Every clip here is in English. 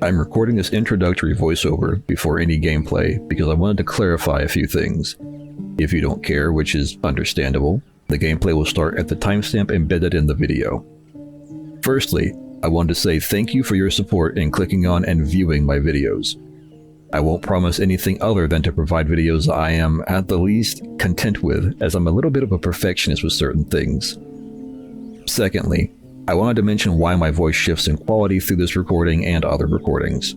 I'm recording this introductory voiceover before any gameplay because I wanted to clarify a few things. If you don't care, which is understandable, the gameplay will start at the timestamp embedded in the video. Firstly, I wanted to say thank you for your support in clicking on and viewing my videos. I won't promise anything other than to provide videos I am, at the least, content with, as I'm a little bit of a perfectionist with certain things. Secondly, I wanted to mention why my voice shifts in quality through this recording and other recordings.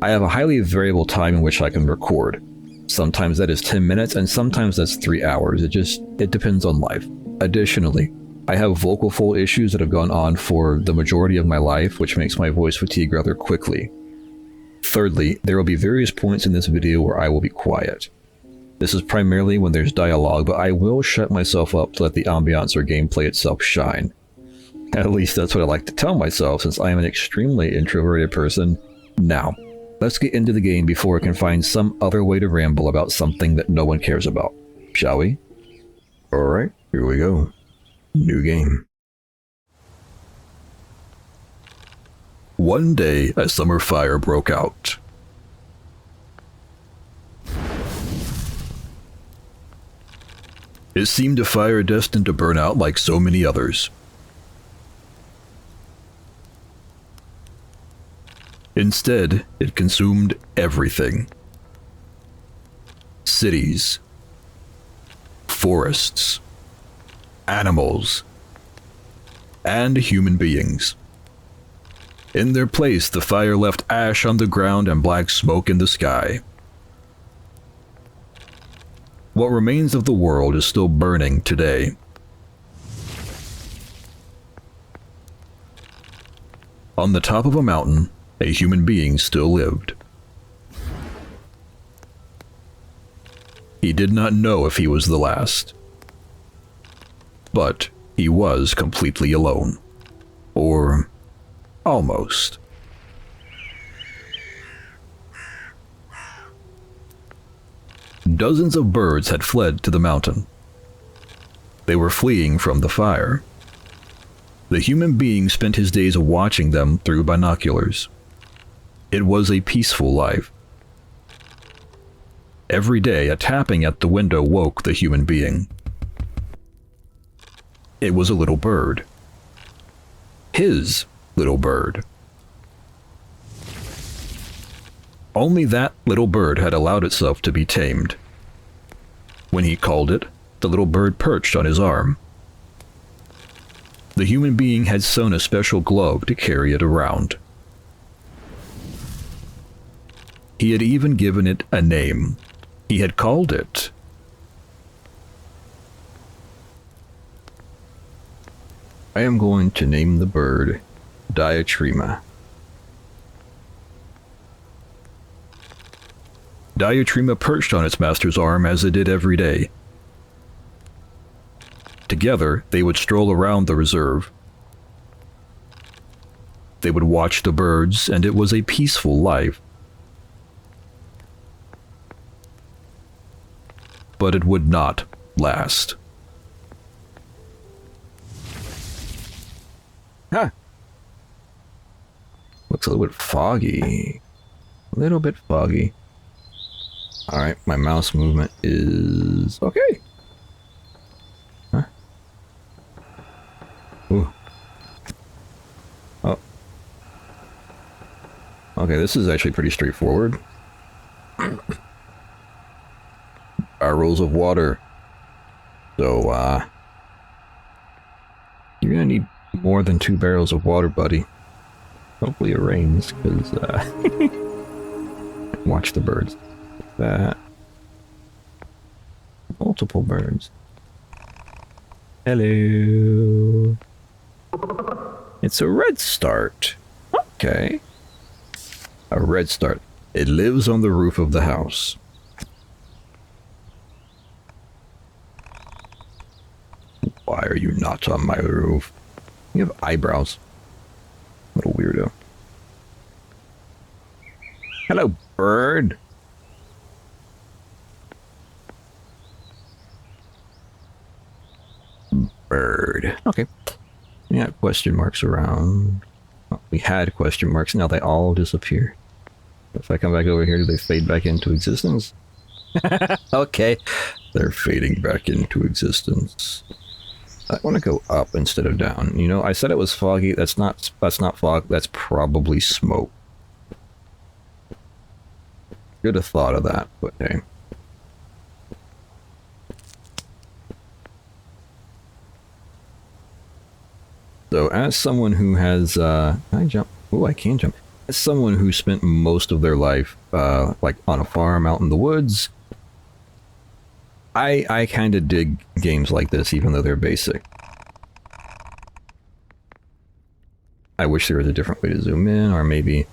I have a highly variable time in which I can record. Sometimes that is 10 minutes and sometimes that's 3 hours. It depends on life. Additionally, I have vocal fold issues that have gone on for the majority of my life, which makes my voice fatigue rather quickly. Thirdly, there will be various points in this video where I will be quiet. This is primarily when there's dialogue, but I will shut myself up to let the ambiance or gameplay itself shine. At least that's what I like to tell myself, since I am an extremely introverted person. Now, let's get into the game before I can find some other way to ramble about something that no one cares about, shall we? Alright, here we go. New game. One day, a summer fire broke out. It seemed a fire destined to burn out like so many others. Instead, it consumed everything. Cities, forests, animals, and human beings. In their place, the fire left ash on the ground and black smoke in the sky. What remains of the world is still burning today. On the top of a mountain, a human being still lived. He did not know if he was the last. But he was completely alone. Or almost. Dozens of birds had fled to the mountain. They were fleeing from the fire. The human being spent his days watching them through binoculars. It was a peaceful life. Every day, a tapping at the window woke the human being. It was a little bird. His little bird. Only that little bird had allowed itself to be tamed. When he called it, the little bird perched on his arm. The human being had sewn a special glove to carry it around. He had even given it a name. He had called it I am going to name the bird Diatrema. Diatrema perched on its master's arm as it did every day. Together, they would stroll around the reserve. They would watch the birds, and it was a peaceful life. But it would not last. Huh. Looks a little bit foggy. A little bit foggy. Alright, my mouse movement is okay. Huh? Ooh. Oh. Okay, this is actually pretty straightforward. Barrels of water. So, you're gonna need more than 2 barrels of water, buddy. Hopefully it rains, because, watch the birds. That. Multiple birds. Hello. It's a redstart. Okay. A redstart. It lives on the roof of the house. Why are you not on my roof? You have eyebrows. Little weirdo. Hello, bird. Bird. Okay. Yeah, question marks around. Oh. We had question marks, now they all disappear. If I come back over here, do they fade back into existence? Okay, they're fading back into existence. I want to go up instead of down. You know, I said it was foggy. That's not fog. That's probably smoke. Should have thought of that, but hey. So, as someone who has, can I jump? Oh, I can jump. As someone who spent most of their life, like on a farm out in the woods, I kind of dig games like this, even though they're basic. I wish there was a different way to zoom in, or maybe,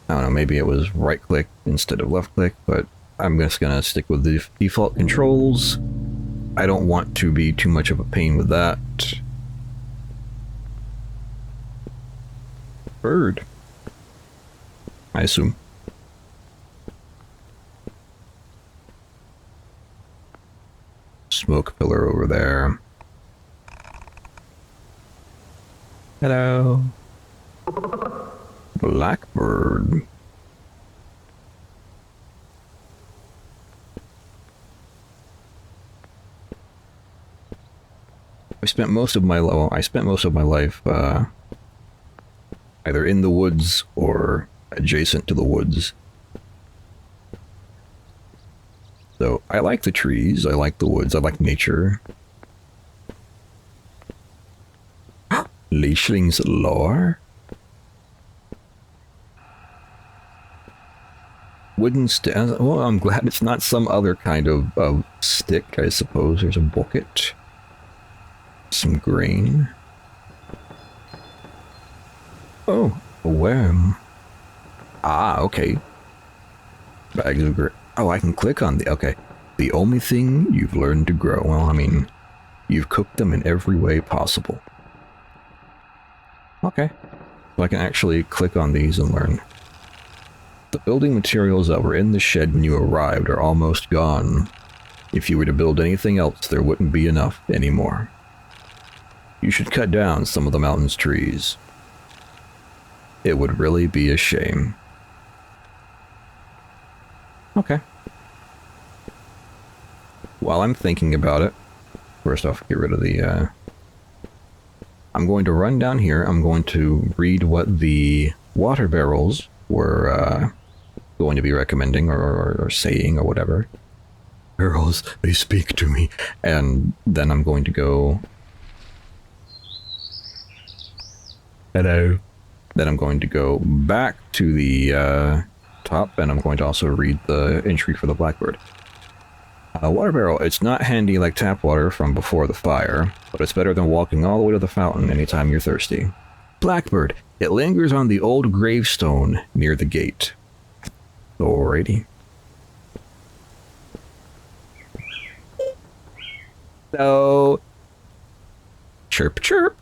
I don't know, maybe it was right-click instead of left-click, but I'm just gonna stick with the default controls. I don't want to be too much of a pain with that. Bird, I assume. Smoke pillar over there. Hello. Blackbird. I spent most of my life either in the woods or adjacent to the woods. So I like the trees, I like the woods, I like nature. Leichlings lore? Wooden stick. Well, I'm glad it's not some other kind of stick, I suppose. There's a bucket. Some grain. Oh, a worm. Ah, okay. Bags of grain. Oh, I can click on the... Okay. The only thing you've learned to grow. Well, I mean, you've cooked them in every way possible. Okay. So I can actually click on these and learn. The building materials that were in the shed when you arrived are almost gone. If you were to build anything else, there wouldn't be enough anymore. You should cut down some of the mountain's trees. It would really be a shame. Okay. While I'm thinking about it, first off, get rid of the, I'm going to run down here. I'm going to read what the water barrels were, going to be recommending or saying or whatever. Barrels, they speak to me. And then I'm going to go... Hello. Then I'm going to go back to the top, and I'm going to also read the entry for the Blackbird. Water barrel, it's not handy like tap water from before the fire, but it's better than walking all the way to the fountain anytime you're thirsty. Blackbird, it lingers on the old gravestone near the gate. Alrighty. So... Chirp chirp.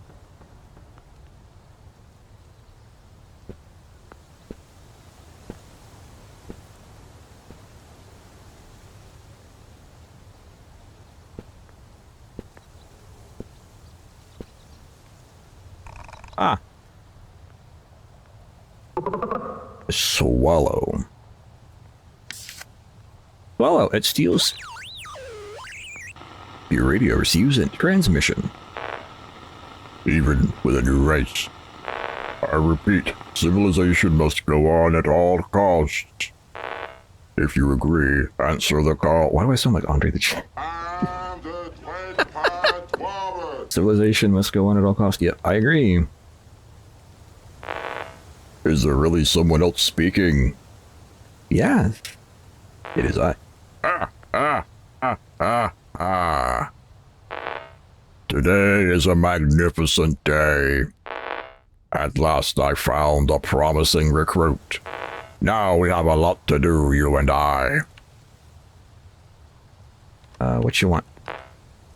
Ah. Swallow. Swallow, it steals your radio receives a transmission. Even with a new race. I repeat, civilization must go on at all costs. If you agree, answer the call. Why do I sound like Andre the Giant? Civilization must go on at all costs. Yeah, I agree. Is there really someone else speaking? Yeah. It is I. Today is a magnificent day. At last I found a promising recruit. Now we have a lot to do, you and I. What you want?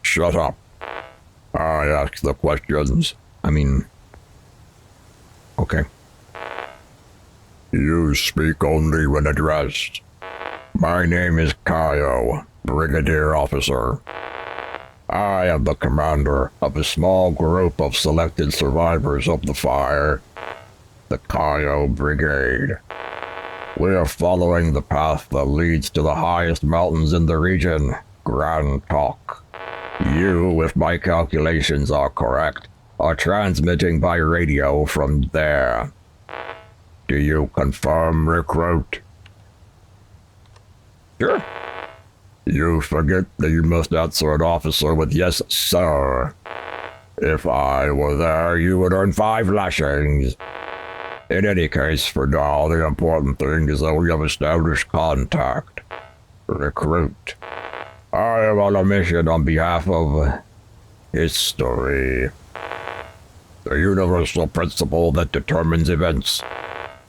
Shut up. I ask the questions. I mean... Okay. You speak only when addressed. My name is Kaio, Brigadier Officer. I am the commander of a small group of selected survivors of the fire. the Kaio Brigade. We are following the path that leads to the highest mountains in the region, Grand Talk. You, if my calculations are correct, are transmitting by radio from there. Do you confirm, recruit? Sure. You forget that you must answer an officer with yes, sir. If I were there, you would earn 5 lashings. In any case, for now, the important thing is that we have established contact. Recruit. I am on a mission on behalf of history. The universal principle that determines events.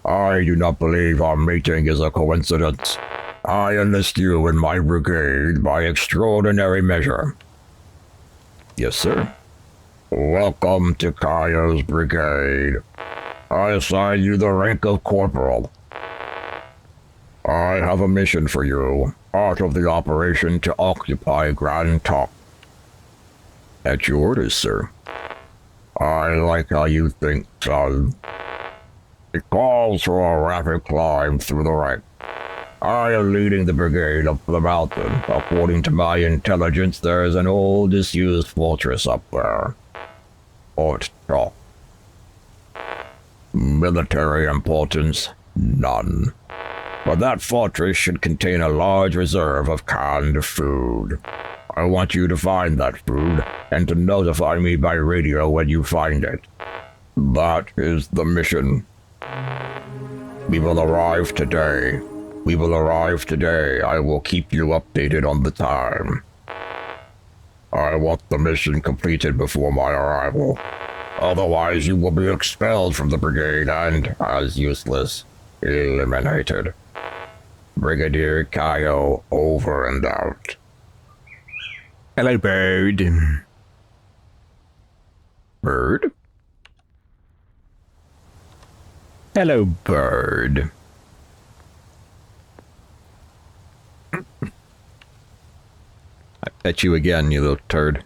I do not believe our meeting is a coincidence. I enlist you in my brigade by extraordinary measure. Yes, sir. Welcome to Kaio's brigade. I assign you the rank of corporal. I have a mission for you. Part of the operation to occupy Grand Talk. At your orders, sir. I like how you think, son. It calls for a rapid climb through the ranks. I am leading the brigade up the mountain. According to my intelligence, there is an old disused fortress up there. Fort Talk. Military importance, none. But that fortress should contain a large reserve of canned food. I want you to find that food and to notify me by radio when you find it. That is the mission. We will arrive today. We will arrive today. I will keep you updated on the time. I want the mission completed before my arrival. Otherwise, you will be expelled from the brigade and, as useless, eliminated. Brigadier Kaio, over and out. Hello, bird. Bird? Hello, bird. I bet you again, you little turd.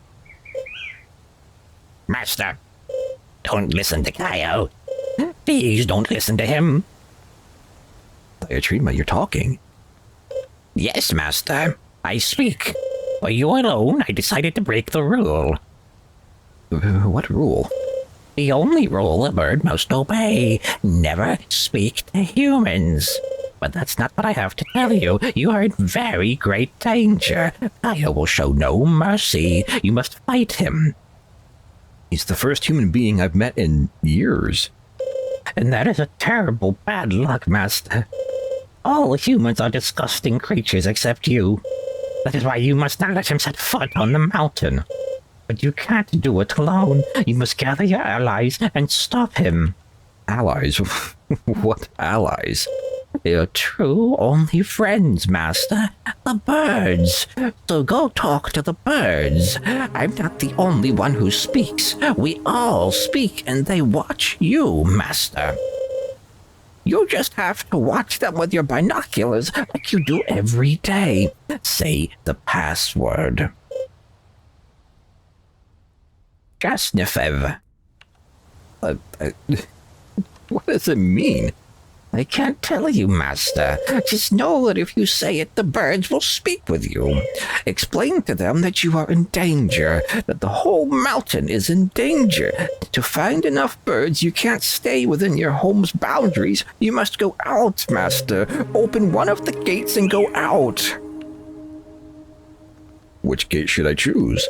Master, don't listen to Kaio. Please don't listen to him. Diatrima, you're talking. Yes, Master, I speak. For you alone, I decided to break the rule. What rule? The only rule a bird must obey. Never speak to humans. But that's not what I have to tell you. You are in very great danger. Kaio will show no mercy. You must fight him. He's the first human being I've met in years. And that is a terrible bad luck, Master. All humans are disgusting creatures except you. That is why you must not let him set foot on the mountain. But you can't do it alone. You must gather your allies and stop him. Allies? What allies? They are true only friends, Master. The birds. So go talk to the birds. I'm not the only one who speaks. We all speak and they watch you, Master. You just have to watch them with your binoculars like you do every day. Say the password. Jasnifev. What does it mean? I can't tell you, Master. Just know that if you say it, the birds will speak with you. Explain to them that you are in danger, that the whole mountain is in danger. To find enough birds, you can't stay within your home's boundaries. You must go out, Master. Open one of the gates and go out. Which gate should I choose?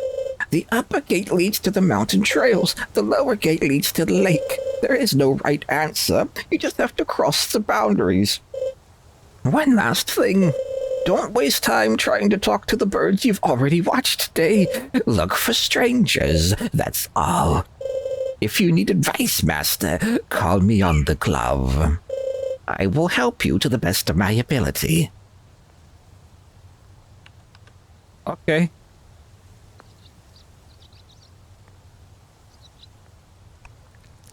The upper gate leads to the mountain trails. The lower gate leads to the lake. There is no right answer. You just have to cross the boundaries. One last thing. Don't waste time trying to talk to the birds you've already watched today. Look for strangers. That's all. If you need advice, Master, call me on the glove. I will help you to the best of my ability. Okay.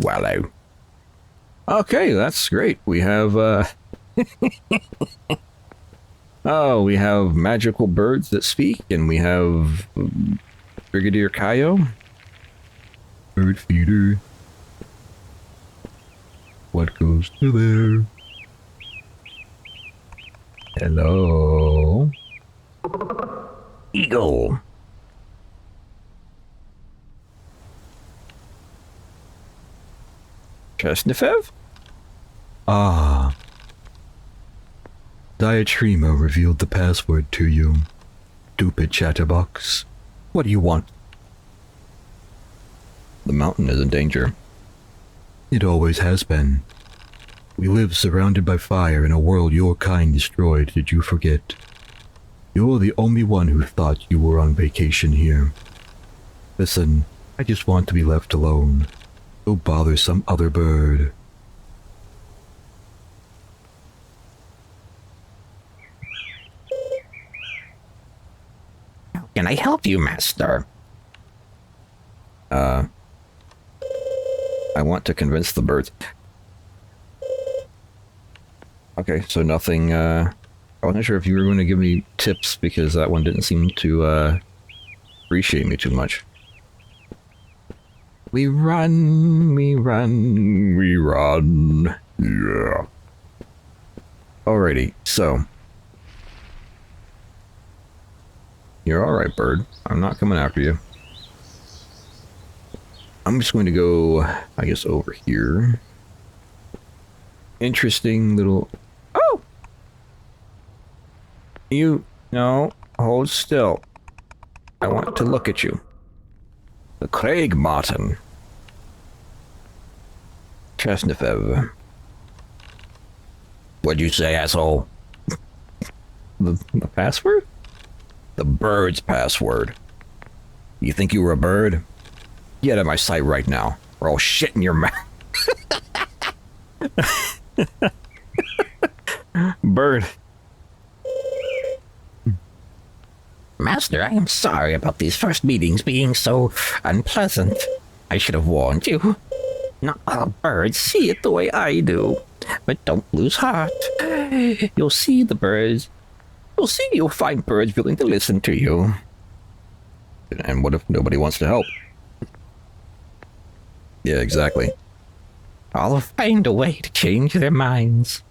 Wallow. Okay, that's great. We have, oh, we have magical birds that speak, and we have Brigadier Kaio. Bird feeder. what goes to there. Hello? Eagle. Chesnifev? Ah. Diatrema revealed the password to you. Stupid chatterbox. What do you want? The mountain is in danger. It always has been. We live surrounded by fire in a world your kind destroyed, did you forget? You're the only one who thought you were on vacation here. Listen, I just want to be left alone. Go bother some other bird. How can I help you, Master? I want to convince the birds. Okay, so nothing, I wasn't sure if you were going to give me tips because that one didn't seem to, appreciate me too much. We run, we run, we run. Yeah. Alrighty, so. You're alright, bird. I'm not coming after you. I'm just going to go, I guess, over here. Interesting little... Oh! No, hold still. I want to look at you. The Craig Martin. Chesnifev. What'd you say, asshole? The password? The bird's password. You think you were a bird? Get out of my sight right now, or I'll shit in your mouth. Bird. Master, I am sorry about these first meetings being so unpleasant. I should have warned you. Not all birds see it the way I do. But don't lose heart. You'll see the birds. You'll find birds willing to listen to you. And what if nobody wants to help? Yeah, exactly. I'll find a way to change their minds.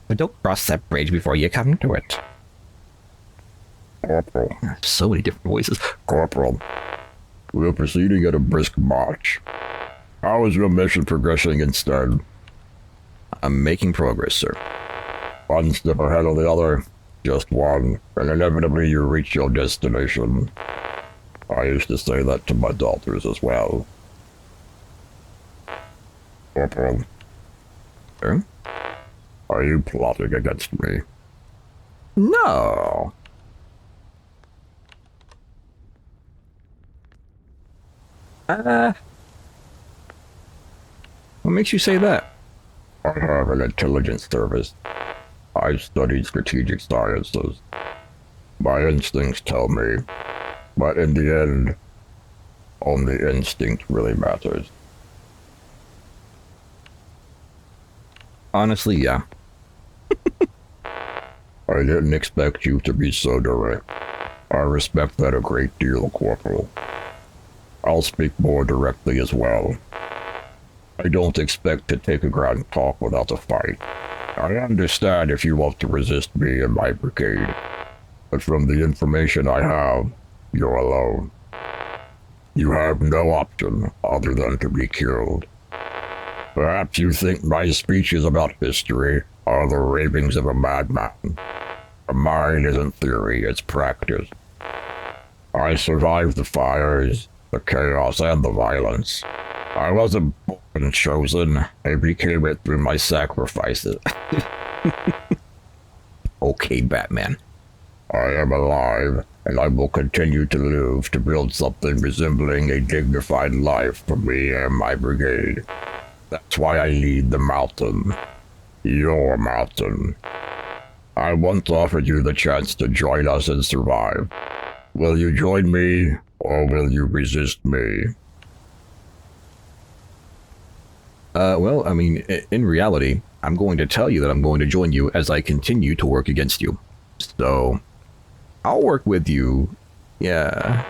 But don't cross that bridge before you come to it. Corporal. So many different voices. Corporal. We're proceeding at a brisk march. How is your mission progressing instead? I'm making progress, sir. One step ahead of the other. Just one, and inevitably you reach your destination. I used to say that to my daughters as well. Corporal, Sir? are you plotting against me? No. What makes you say that? I have an intelligence service. I studied strategic sciences. My instincts tell me, but in the end, only instinct really matters. Honestly, yeah. I didn't expect you to be so direct. I respect that a great deal, Corporal. I'll speak more directly as well. I don't expect to take a grand talk without a fight. I understand if you want to resist me and my brigade, but from the information I have, you're alone. You have no option other than to be killed. Perhaps you think my speeches about history are the ravings of a madman. Mine isn't theory, it's practice. I survived the fires, the chaos, and the violence. I wasn't born chosen. I became it through my sacrifices. Okay, Batman. I am alive, and I will continue to live to build something resembling a dignified life for me and my brigade. That's why I lead the mountain. Your mountain. I once offered you the chance to join us and survive. Will you join me, or will you resist me? Well, I mean, in reality, I'm going to tell you that I'm going to join you as I continue to work against you. So, I'll work with you. Yeah.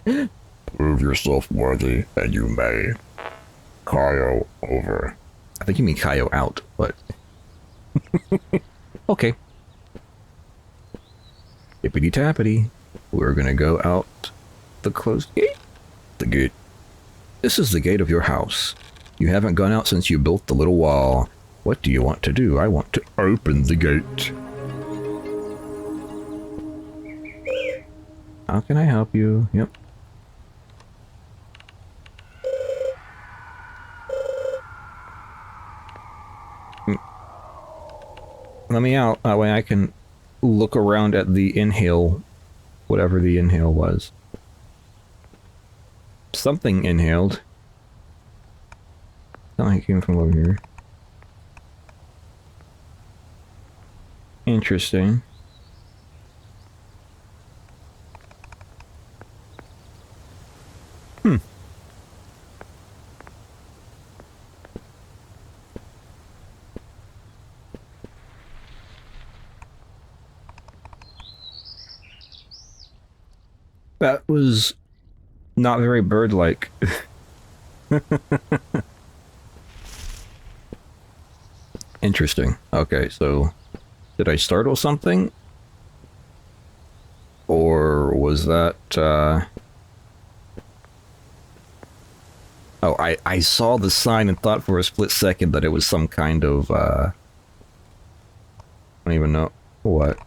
Prove yourself worthy, and you may. Kyle, over. I think you mean Kaio out, but... Okay. Hippity tappity. We're gonna go out the closed gate. The gate. This is the gate of your house. You haven't gone out since you built the little wall. What do you want to do? I want to open the gate. How can I help you? Yep. Let me out. That way I can look around at the inhale, whatever the inhale was. Something inhaled. Not like it came from over here. Interesting. That was not very bird-like. Interesting. Okay, so did I startle something? Or was that, Oh, I saw the sign and thought for a split second that it was some kind of, I don't even know what.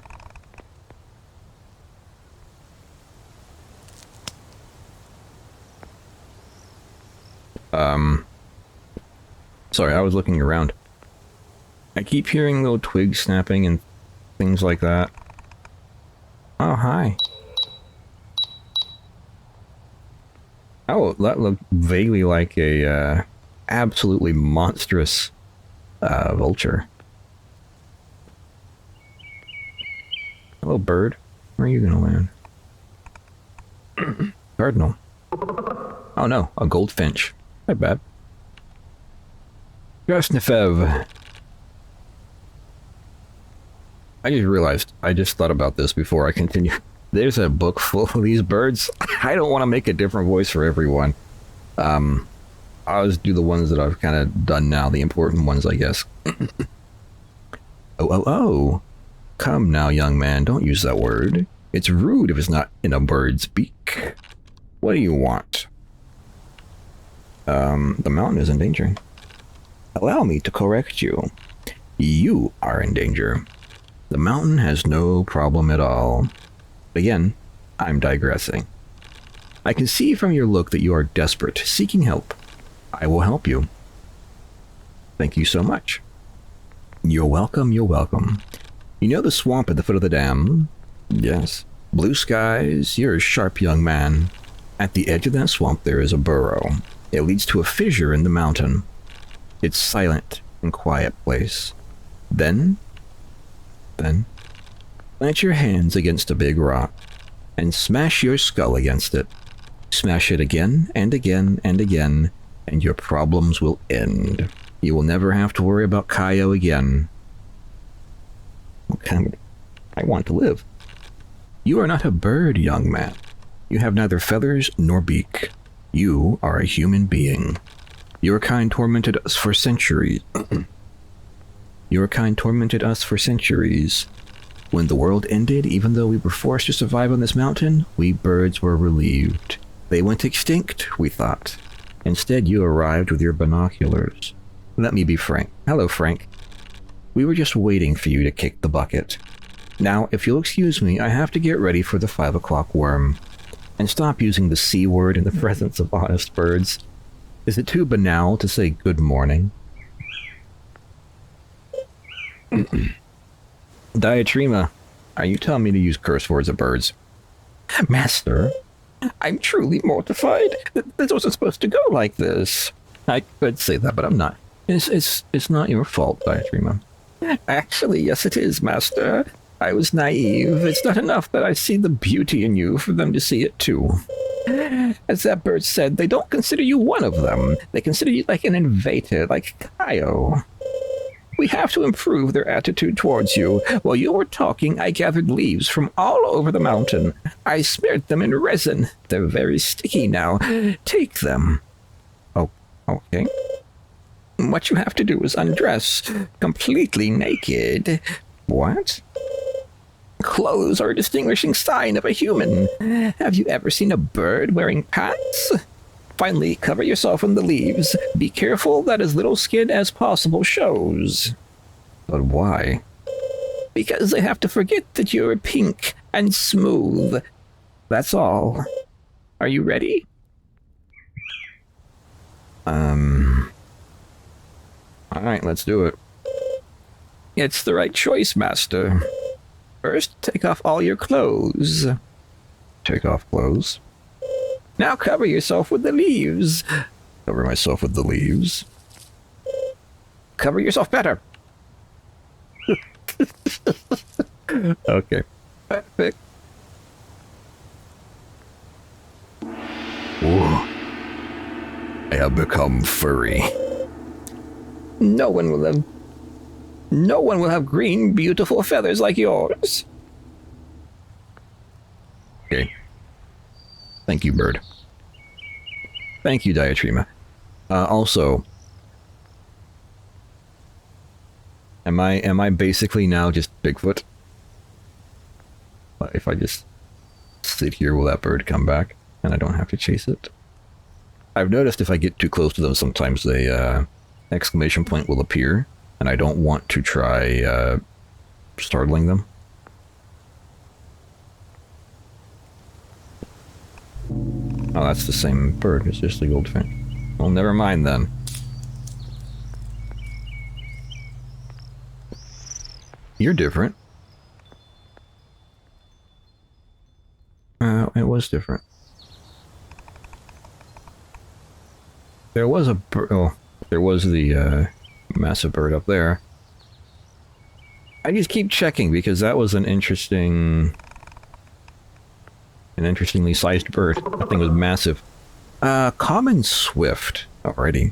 Sorry, I was looking around. I keep hearing little twigs snapping and things like that. Oh, hi. Oh, that looked vaguely like a, absolutely monstrous, vulture. Hello, bird. Where are you gonna land? Cardinal. Oh no, a goldfinch. Not bad. Krasnefev. I just realized, I just thought about this before I continue. There's a book full of these birds. I don't want to make a different voice for everyone. I'll just do the ones that I've kind of done now, the important ones, I guess. Oh. Come now, young man, don't use that word. It's rude if it's not in a bird's beak. What do you want? The mountain is in danger. Allow me to correct you. You are in danger. The mountain has no problem at all. Again, I'm digressing. I can see from your look that you are desperate, seeking help. I will help you. Thank you so much. You're welcome, you're welcome. You know the swamp at the foot of the dam? Yes. Blue skies, you're a sharp young man. At the edge of that swamp there is a burrow. It leads to a fissure in the mountain. It's silent and quiet place. Then, plant your hands against a big rock and smash your skull against it. Smash it again and again and again, and your problems will end. You will never have to worry about Kaio again. I want to live. You are not a bird, young man. You have neither feathers nor beak. You are a human being. Your kind tormented us for centuries. Your kind tormented us for centuries. When the world ended, even though we were forced to survive on this mountain, we birds were relieved. They went extinct, we thought. Instead, you arrived with your binoculars. Let me be frank. Hello, Frank. We were just waiting for you to kick the bucket. Now, if you'll excuse me, I have to get ready for the 5 o'clock worm. And stop using the C word in the presence of honest birds. Is it too banal to say good morning? Diatrema, are you telling me to use curse words of birds? Master, I'm truly mortified. This wasn't supposed to go like this. I could say that, but I'm not. It's not your fault, Diatrema. Actually, yes it is, Master. I was naive. It's not enough that I see the beauty in you for them to see it too. As that bird said, they don't consider you one of them. They consider you like an invader, like Kaio. We have to improve their attitude towards you. While you were talking, I gathered leaves from all over the mountain. I smeared them in resin. They're very sticky now. Take them. Oh, okay. What you have to do is undress, completely naked. What? Clothes are a distinguishing sign of a human. Have you ever seen a bird wearing pants? Finally, cover yourself in the leaves. Be careful that as little skin as possible shows. But why? Because they have to forget that you're pink and smooth. That's all. Are you ready? Alright, let's do it. It's the right choice, Master. First, take off all your clothes. Take off clothes. Now cover yourself with the leaves. Cover myself with the leaves. Cover yourself better. Okay. Perfect. Ooh. I have become furry. No one will have green, beautiful feathers like yours. Okay. Thank you, bird. Thank you, Diatrema. Also, am I basically now just Bigfoot? If I just sit here, will that bird come back and I don't have to chase it? I've noticed if I get too close to them, sometimes the exclamation point will appear, and I don't want to try startling them. Oh, that's the same bird. It's just the goldfinch. Well, never mind then. You're different. It was different. There was a bird. Oh, there was the massive bird up there. I just keep checking because that was an interestingly sized bird. That thing was massive. Common swift. Alrighty.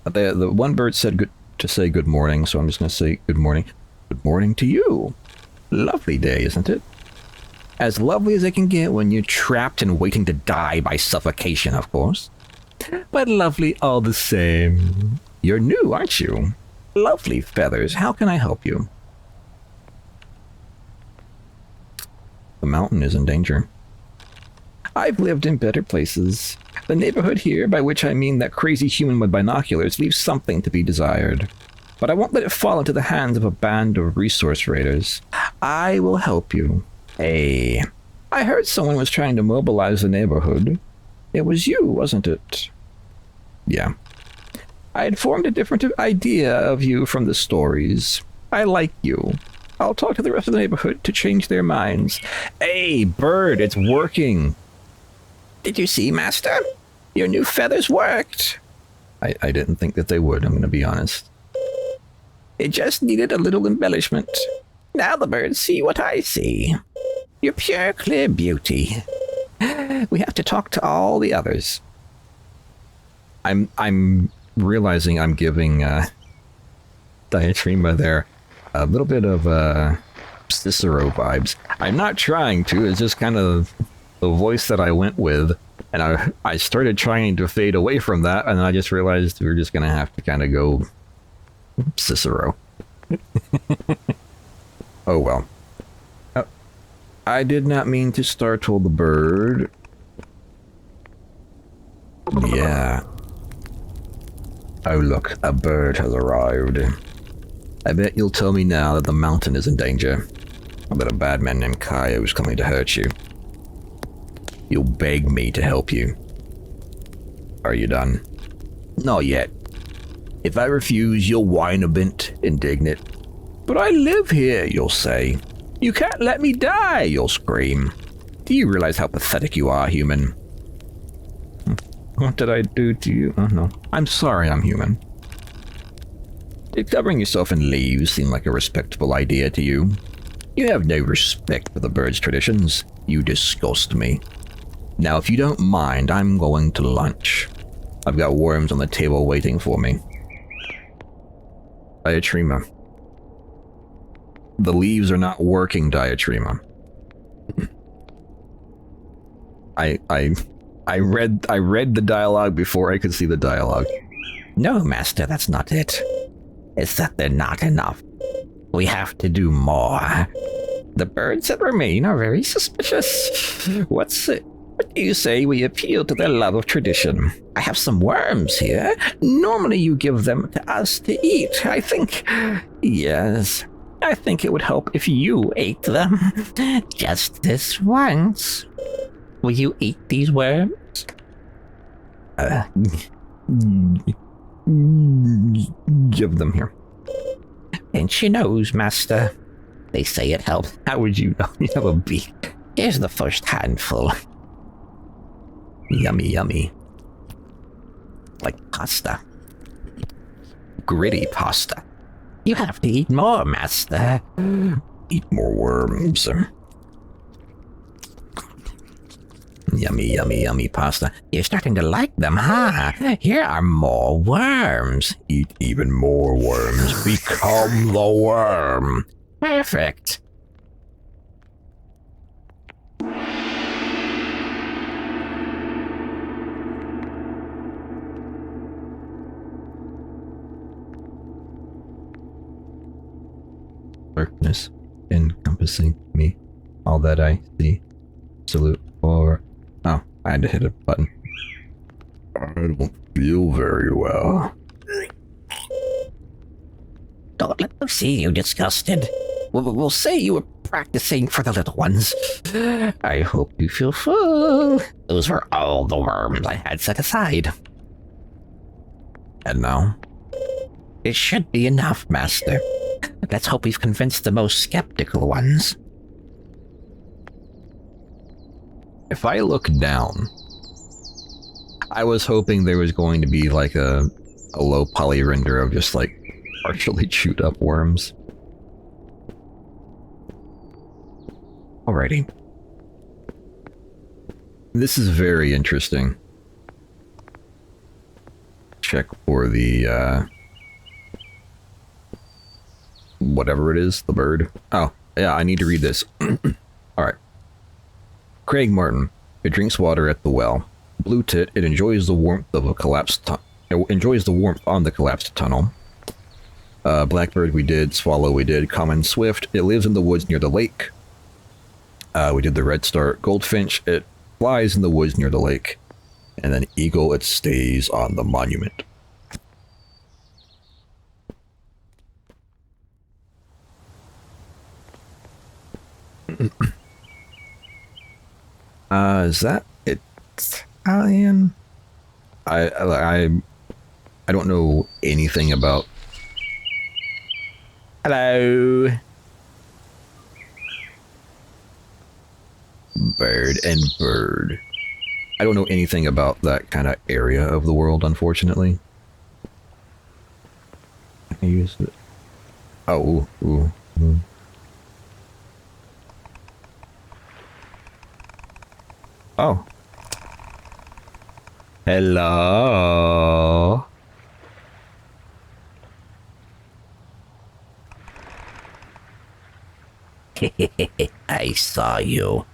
The one bird said to say good morning, so I'm just gonna say good morning. Good morning to you. Lovely day, isn't it? As lovely as it can get when you're trapped and waiting to die by suffocation, of course. But lovely all the same. You're new, aren't you? Lovely feathers. How can I help you? The mountain is in danger. I've lived in better places. The neighborhood here, by which I mean that crazy human with binoculars, leaves something to be desired. But I won't let it fall into the hands of a band of resource raiders. I will help you. Hey, I heard someone was trying to mobilize the neighborhood. It was you, wasn't it? Yeah. I had formed a different idea of you from the stories. I like you. I'll talk to the rest of the neighborhood to change their minds. Hey, bird, it's working. Did you see, Master? Your new feathers worked. I didn't think that they would, I'm going to be honest. It just needed a little embellishment. Now the birds see what I see. You're pure, clear beauty. We have to talk to all the others. I'm realizing I'm giving Diatrema there a little bit of Cicero vibes. I'm not trying to, it's just kind of the voice that I went with, and I started trying to fade away from that, and I just realized we were just gonna have to kind of go Cicero. Oh well. I did not mean to startle the bird. Yeah. Oh look, a bird has arrived. I bet you'll tell me now that the mountain is in danger. I bet a bad man named Kaio is coming to hurt you. You'll beg me to help you. Are you done? Not yet. If I refuse, you'll whine a bit, indignant. But I live here, you'll say. You can't let me die, you'll scream. Do you realize how pathetic you are, human? What did I do to you? Oh no. I'm sorry I'm human. Did covering yourself in leaves seem like a respectable idea to you? You have no respect for the bird's traditions. You disgust me. Now, if you don't mind, I'm going to lunch. I've got worms on the table waiting for me. Diatrema. The leaves are not working, Diatrema. I read the dialogue before I could see the dialogue. No, Master, that's not it. It's that they're not enough. We have to do more. The birds that remain are very suspicious. What do you say we appeal to their love of tradition? I have some worms here. Normally you give them to us to eat. I think it would help if you ate them. Just this once. Will you eat these worms? Give them here. Pinch your nose, Master. They say it helps. How would you know? You have a beak. Here's the first handful. Yummy, yummy. Like pasta. Gritty pasta. You have to eat more, Master. Eat more worms. Yummy, yummy, yummy pasta. You're starting to like them, huh? Here are more worms. Eat even more worms. Become the worm. Perfect. Darkness encompassing me. All that I see. Salute for... Oh, I had to hit a button. I don't feel very well. Don't let them see you disgusted. We'll say you were practicing for the little ones. I hope you feel full. Those were all the worms I had set aside. And now? It should be enough, Master. Let's hope we've convinced the most skeptical ones. If I look down, I was hoping there was going to be like a low poly render of just like partially chewed up worms. Alrighty. This is very interesting. Check for the, whatever it is, the bird. Oh, yeah, I need to read this. Alright. Craig Martin. It drinks water at the well. Blue tit. It enjoys the warmth of a collapsed enjoys the warmth on the collapsed tunnel. Blackbird we did. Swallow we did. Common swift. It lives in the woods near the lake. We did the redstart. Goldfinch. It flies in the woods near the lake. And then eagle. It stays on the monument. Is that Italian? I don't know anything about... Hello? Bird and bird. I don't know anything about that kind of area of the world, unfortunately. Can I use it? Oh, ooh. Oh. Hello. I saw you.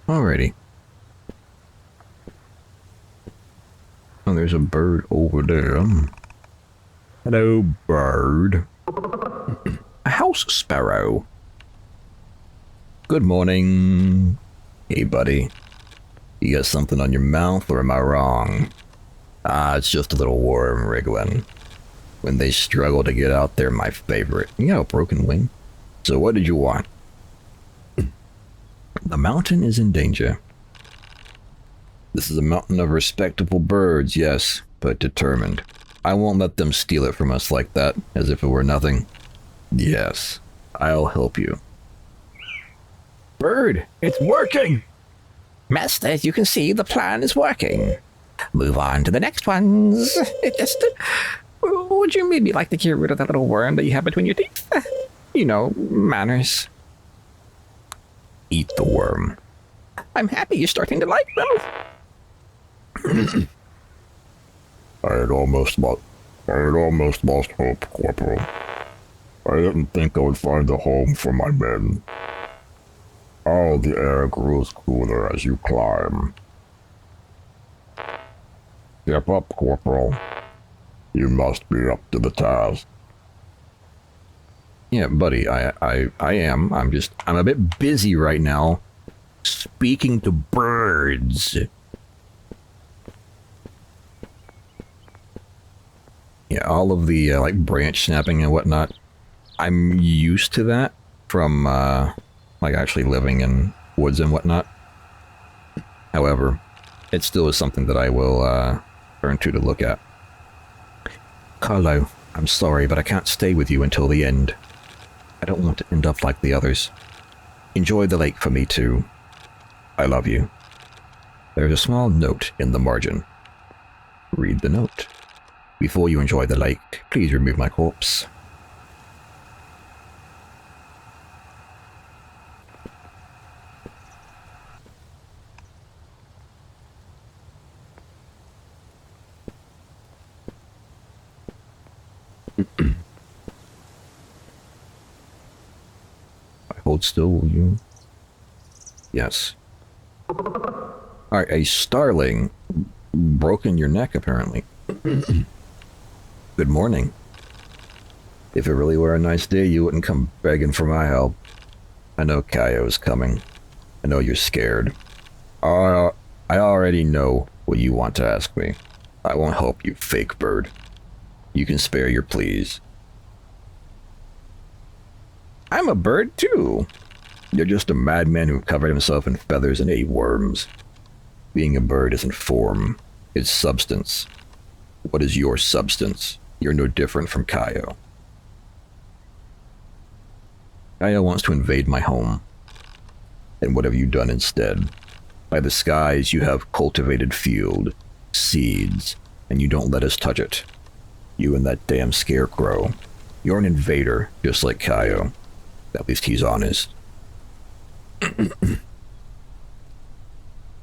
Alrighty. Oh, there's a bird over there. Hello, bird. A house sparrow. Good morning. Hey, buddy. You got something on your mouth, or am I wrong? Ah, it's just a little worm wriggling. When they struggle to get out, they're my favorite. You got a broken wing? So what did you want? The mountain is in danger. This is a mountain of respectable birds, yes, but determined. I won't let them steal it from us like that, as if it were nothing. Yes, I'll help you. Bird, it's working! Master, as you can see, the plan is working. Move on to the next ones. Would you maybe like to get rid of that little worm that you have between your teeth? You know, manners. Eat the worm. I'm happy you're starting to like them. I had almost lost hope, Corporal. I didn't think I would find a home for my men. Oh, the air grows cooler as you climb. Step up, Corporal. You must be up to the task. Yeah, buddy, I am. I'm a bit busy right now speaking to birds. Yeah, all of the like branch snapping and whatnot. I'm used to that from like actually living in woods and whatnot. However, it still is something that I will turn to look at. Carlo, I'm sorry, but I can't stay with you until the end. I don't want to end up like the others. Enjoy the lake for me too. I love you. There's a small note in the margin. Read the note. Before you enjoy the lake, please remove my corpse. I hold still, will you? Yes. Alright, a starling broken your neck, apparently. Good morning. If it really were a nice day, you wouldn't come begging for my help. I know Kaio's coming. I know you're scared. I already know what you want to ask me. I won't help you, fake bird. You can spare your pleas. I'm a bird, too. You're just a madman who covered himself in feathers and ate worms. Being a bird isn't form, it's substance. What is your substance? You're no different from Kaio. Kaio wants to invade my home. And what have you done instead? By the skies, you have cultivated field, seeds, and you don't let us touch it. You and that damn scarecrow. You're an invader, just like Kaio. At least he's honest.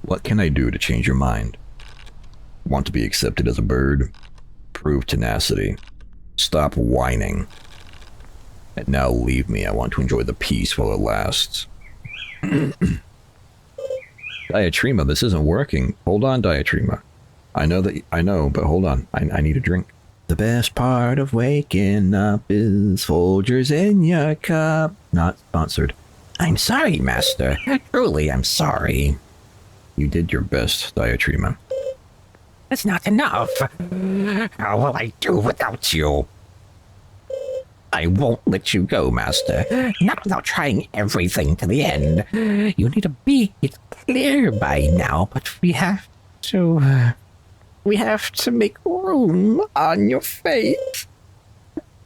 What can I do to change your mind? Want to be accepted as a bird? Prove tenacity. Stop whining. And now leave me. I want to enjoy the peace while it lasts. Diatrima, this isn't working. Hold on, Diatrima. I know, but hold on. I need a drink. The best part of waking up is Folgers in your cup. Not sponsored. I'm sorry, Master. Truly, I'm sorry. You did your best, Diatrima. That's not enough. How will I do without you? I won't let you go, Master. Not without trying everything to the end. You need to be clear by now, but we have to make room on your face.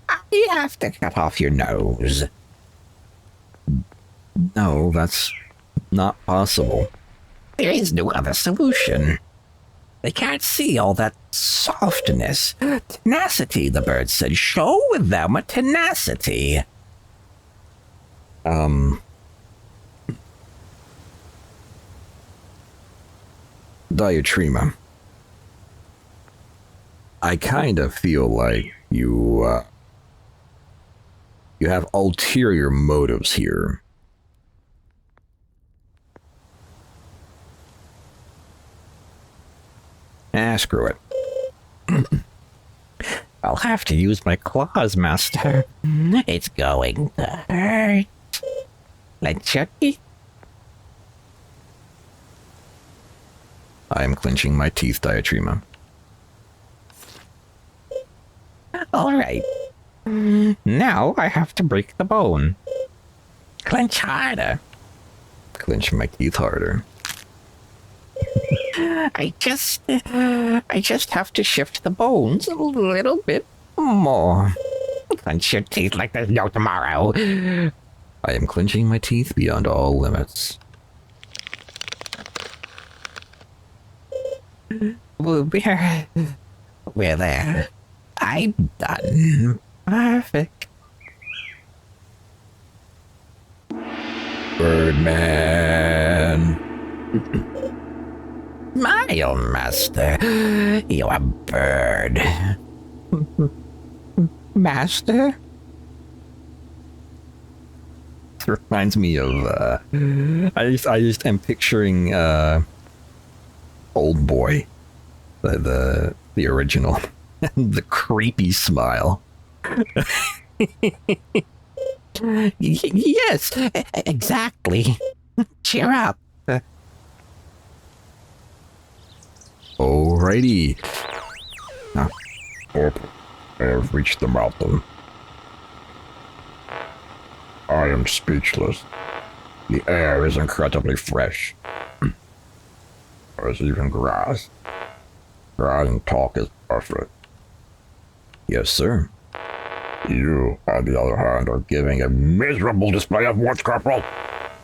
I have to cut off your nose. No, that's not possible. There is no other solution. They can't see all that softness. Tenacity, the bird said. Show them a tenacity. Diatrima. I kind of feel like you have ulterior motives here. Screw it. I'll have to use my claws, Master. It's going to hurt. Let your teeth. I am clenching my teeth, Diatrima. All right. Now I have to break the bone. Clench harder. Clench my teeth harder. I just have to shift the bones a little bit more. Clench your teeth like there's no tomorrow. I am clenching my teeth beyond all limits. We're there. I'm done. Perfect. Birdman. Smile, Master. You're a bird. Master? reminds me of I just am picturing Old Boy, the original, the creepy smile. Yes, exactly. Cheer up. Alrighty. Oh, I have reached the mountain. I am speechless. The air is incredibly fresh. There's even grass. Grass and talk is perfect. Yes, sir. You, on the other hand, are giving a miserable display of warmth, Corporal.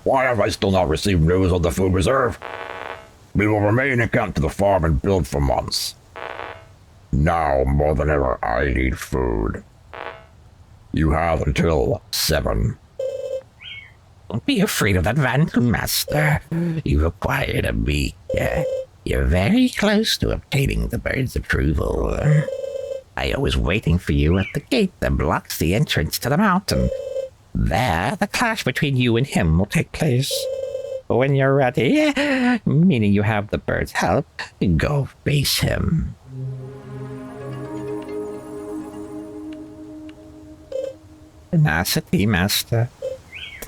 Why have I still not received news of the food reserve? We will remain in camp to the farm and build for months. Now, more than ever, I need food. You have until 7. Don't be afraid of that vandal, Master. You've acquired a beak. You're very close to obtaining the bird's approval. I was waiting for you at the gate that blocks the entrance to the mountain. There, the clash between you and him will take place. When you're ready, meaning you have the bird's help, go face him. Tenacity, Master.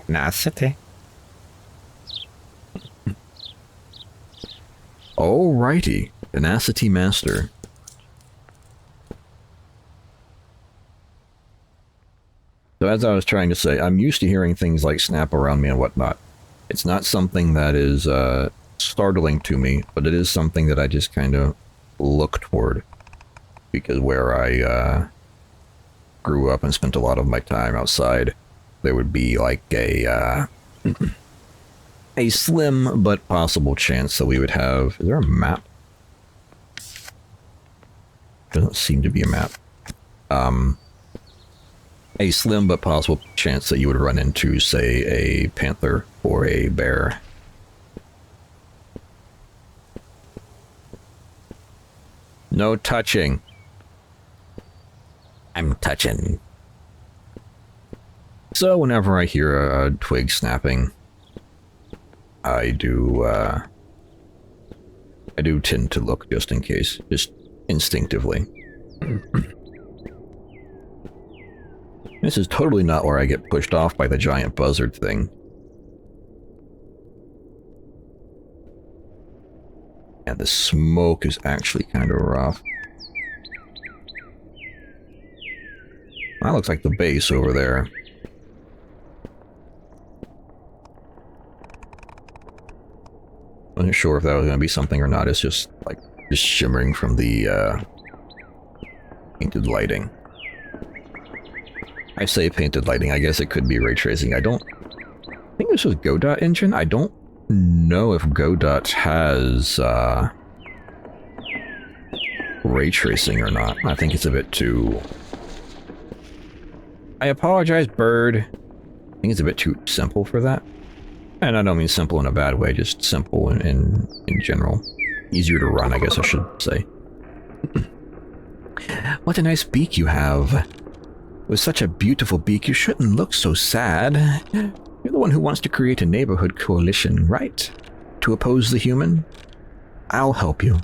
Tenacity. Alrighty. Tenacity Master. So as I was trying to say, I'm used to hearing things like snap around me and whatnot. It's not something that is startling to me, but it is something that I just kind of look toward. Because where I grew up and spent a lot of my time outside, there would be like a slim but possible chance that we would have... Is there a map? Doesn't seem to be a map. A slim but possible chance that you would run into, say, a panther or a bear. No touching. I'm touching. So whenever I hear a twig snapping, I do tend to look just in case, just instinctively. This is totally not where I get pushed off by the giant buzzard thing. And the smoke is actually kind of rough. That looks like the base over there. Wasn't sure if that was going to be something or not. It's just like just shimmering from the painted lighting. I say painted lighting. I guess it could be ray tracing. I think this was Godot engine. I don't know if Godot has ray tracing or not. I think it's a bit too... I apologize, bird. I think it's a bit too simple for that. And I don't mean simple in a bad way, just simple in general. Easier to run, I guess I should say. What a nice beak you have. With such a beautiful beak, you shouldn't look so sad. You're the one who wants to create a neighborhood coalition, right? To oppose the human? I'll help you.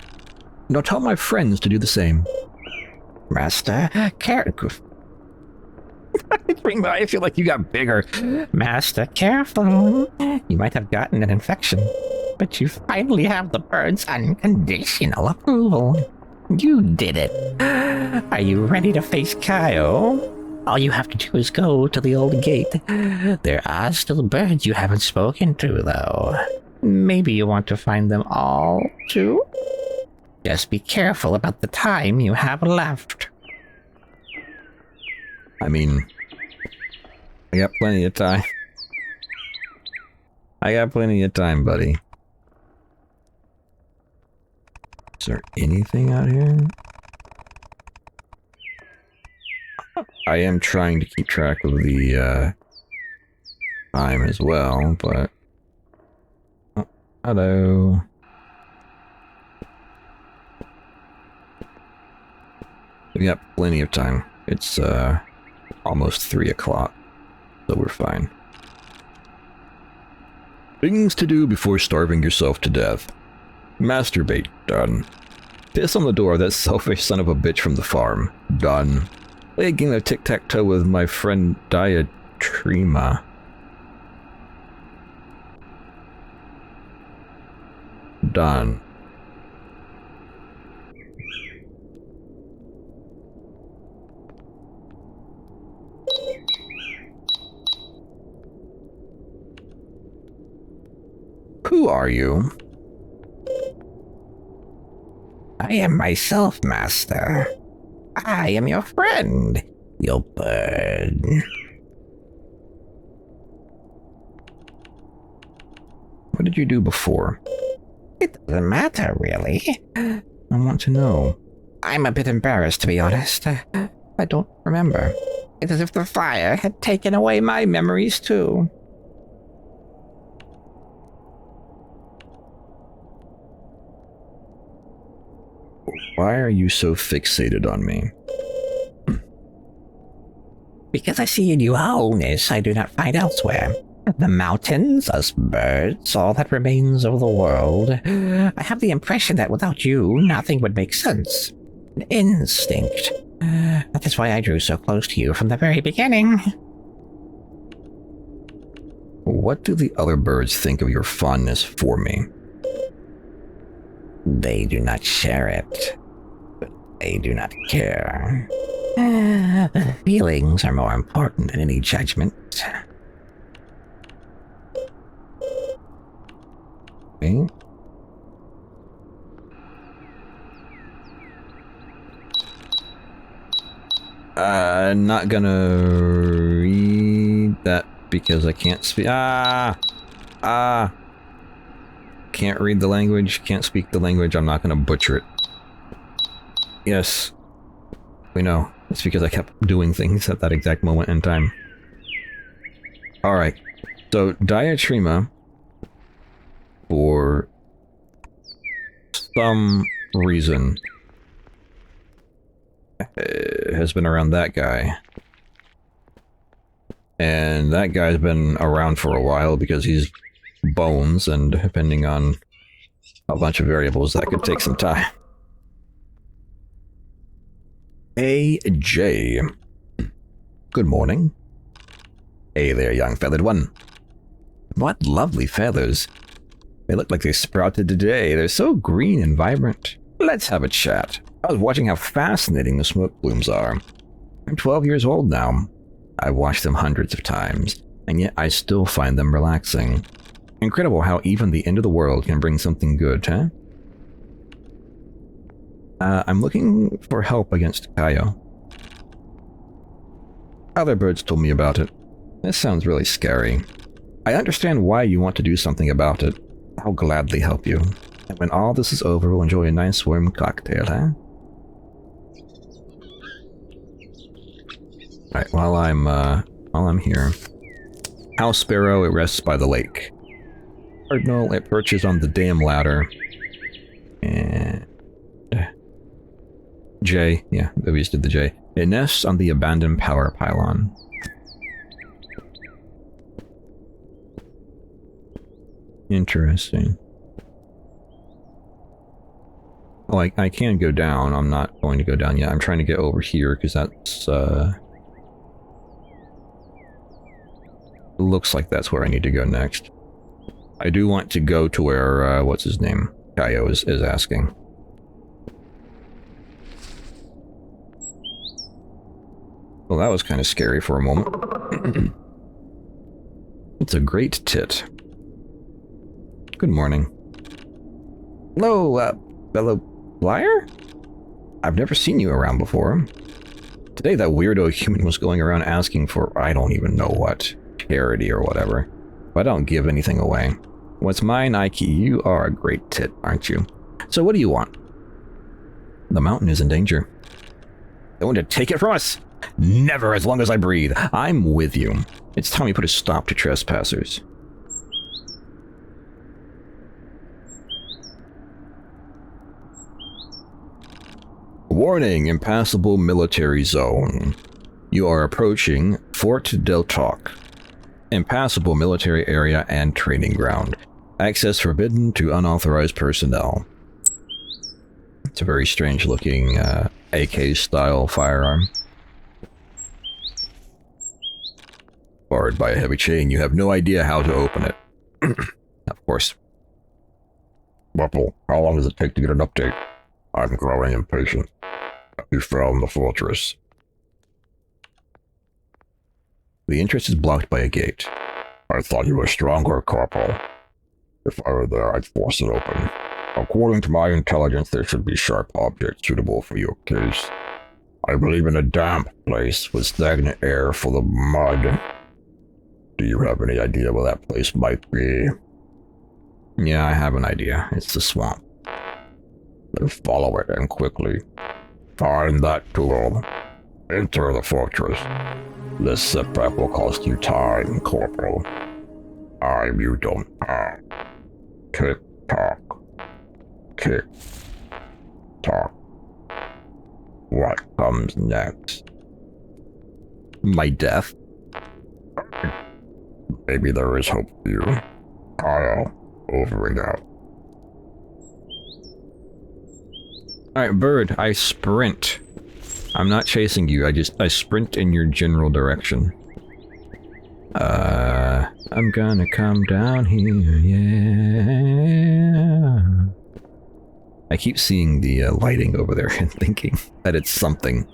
And I'll tell my friends to do the same. Master, careful. I feel like you got bigger. Master, careful. You might have gotten an infection, but you finally have the bird's unconditional approval. You did it. Are you ready to face Kyle? All you have to do is go to the old gate. There are still birds you haven't spoken to, though. Maybe you want to find them all, too? Just be careful about the time you have left. I mean, I got plenty of time. I got plenty of time, buddy. Is there anything out here? I am trying to keep track of the time as well, but... Oh, hello. We got plenty of time. It's almost 3 o'clock, so we're fine. Things to do before starving yourself to death. Masturbate. Done. Piss on the door of that selfish son of a bitch from the farm. Done. Play a game of tic-tac-toe with my friend Diatrima. Done. Who are you? I am myself, master. I am your friend, your bird. What did you do before? It doesn't matter, really. I want to know. I'm a bit embarrassed, to be honest. I don't remember. It's as if the fire had taken away my memories, too. Why are you so fixated on me? Because I see in you a wholeness I do not find elsewhere. The mountains, us birds, all that remains of the world. I have the impression that without you, nothing would make sense. An instinct. That is why I drew so close to you from the very beginning. What do the other birds think of your fondness for me? They do not share it. But they do not care. Feelings are more important than any judgment. Okay. Not gonna read that because I can't speak. Can't read the language, can't speak the language. I'm not gonna butcher it. Yes, we know. It's because I kept doing things at that exact moment in time. Alright, so Diatrima, for some reason, has been around that guy. And that guy's been around for a while because he's bones, and depending on a bunch of variables, that could take some time. AJ. Good morning. Hey there, young feathered one. What lovely feathers. They look like they sprouted today. They're so green and vibrant. Let's have a chat. I was watching how fascinating the smoke blooms are. I'm 12 years old now. I've watched them hundreds of times, and yet I still find them relaxing. Incredible how even the end of the world can bring something good, huh? I'm looking for help against Kaio. Other birds told me about it. This sounds really scary. I understand why you want to do something about it. I'll gladly help you. And when all this is over, we'll enjoy a nice warm cocktail, huh? Alright, while I'm here. House sparrow, it rests by the lake. Cardinal, it perches on the dam ladder. And J, yeah, we just did the J. It nests on the abandoned power pylon. Interesting. Oh, I can go down. I'm not going to go down yet. I'm trying to get over here because that's, looks like that's where I need to go next. I do want to go to where, what's his name? Kaio is asking. Well, that was kind of scary for a moment. It's a great tit. Good morning. Hello, fellow flyer? I've never seen you around before. Today that weirdo human was going around asking for I don't even know what, charity or whatever. But I don't give anything away. What's mine, I keep. You are a great tit, aren't you? So what do you want? The mountain is in danger. They want to take it from us? Never as long as I breathe. I'm with you. It's time we put a stop to trespassers. Warning, impassable military zone. You are approaching Fort Del Talk. Impassable military area and training ground. Access forbidden to unauthorized personnel. It's a very strange looking AK-style firearm. Barred by a heavy chain. You have no idea how to open it. Of course. Buffle, how long does it take to get an update? I'm growing impatient. You found the fortress. The entrance is blocked by a gate. I thought you were stronger, Corporal. If I were there, I'd force it open. According to my intelligence, there should be sharp objects suitable for your case. I believe in a damp place with stagnant air full of mud. Do you have any idea where that place might be? Yeah, I have an idea. It's the swamp. Then follow it and quickly. Find that tool. Enter the fortress. This setback will cost you time, Corporal. Time you don't have. Tick-tock. Tick-tock. What comes next? My death? Maybe there is hope for you. Kyle, over and out. Alright, bird, I sprint. I'm not chasing you, I sprint in your general direction. I'm gonna come down here, yeah. I keep seeing the lighting over there and thinking that it's something.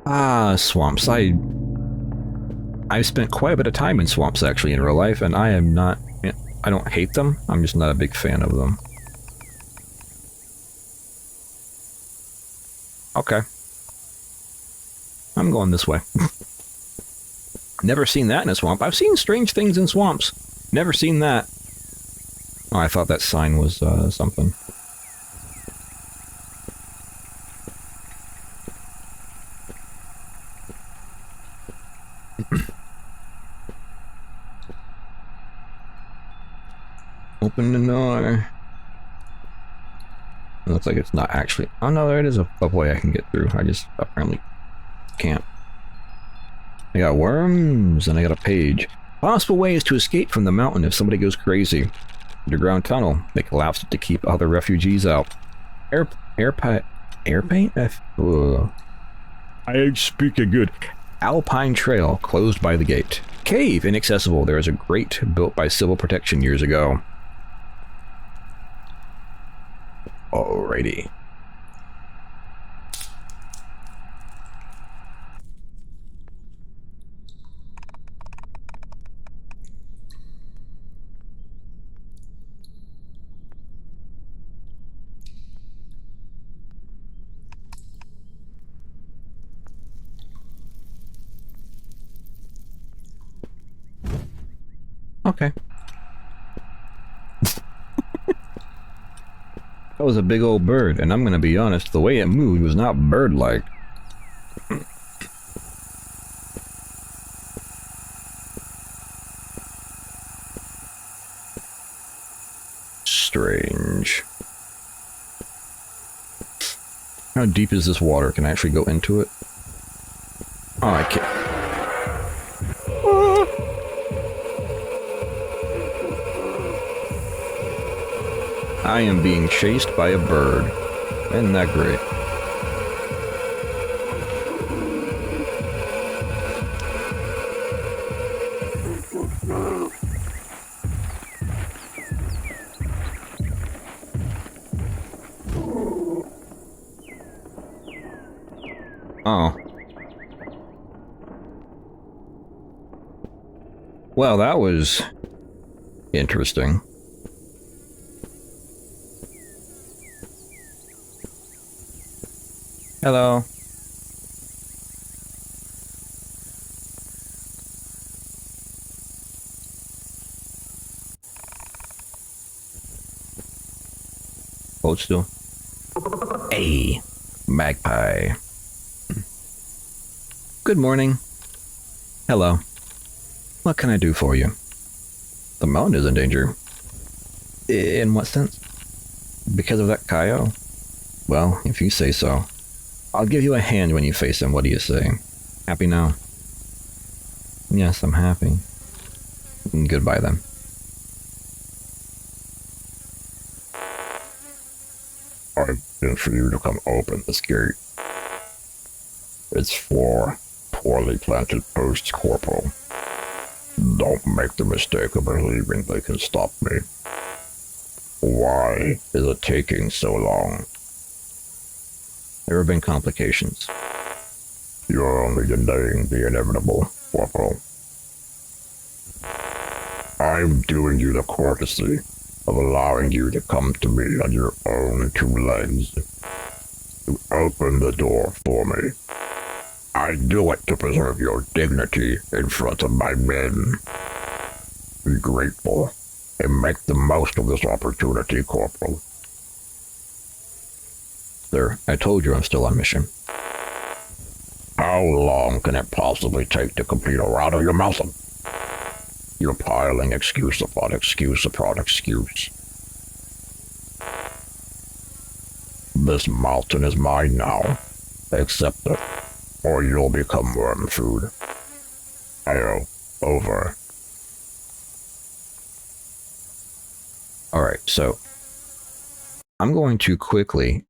Ah, swamps. I've spent quite a bit of time in swamps actually in real life, and I don't hate them, I'm just not a big fan of them. Okay. I'm going this way. Never seen that in a swamp. I've seen strange things in swamps. Never seen that. Oh, I thought that sign was something. Open the door. It looks like it's not actually... Oh no, there it is a way I can get through. I just apparently can't. I got worms, and I got a page. Possible ways to escape from the mountain if somebody goes crazy. Underground tunnel. They collapsed it to keep other refugees out. Air paint? I ain't speaking good. Alpine trail, closed by the gate. Cave, inaccessible. There is a grate built by Civil Protection years ago. Alrighty. Okay. That was a big old bird, and I'm gonna be honest, the way it moved was not bird-like. Strange. How deep is this water? Can I actually go into it? Oh, I can't. I am being chased by a bird. Isn't that great? Oh. Well, that was interesting. Hello. Hold still. Hey, magpie. Good morning. Hello. What can I do for you? The mountain is in danger. In what sense? Because of that coyote? Well, if you say so. I'll give you a hand when you face him. What do you say? Happy now? Yes, I'm happy. Goodbye then. I've been for you to come open this gate. It's 4 poorly planted posts, Corporal. Don't make the mistake of believing they can stop me. Why is it taking so long? There have been complications. You're only delaying the inevitable, Corporal. I'm doing you the courtesy of allowing you to come to me on your own 2 legs. To open the door for me. I do it to preserve your dignity in front of my men. Be grateful and make the most of this opportunity, Corporal. Sir, I told you I'm still on mission. How long can it possibly take to complete a route of your mountain? You're piling excuse upon excuse upon excuse. This mountain is mine now. Accept it, or you'll become worm food. Arrow, over. Alright, so I'm going to quickly...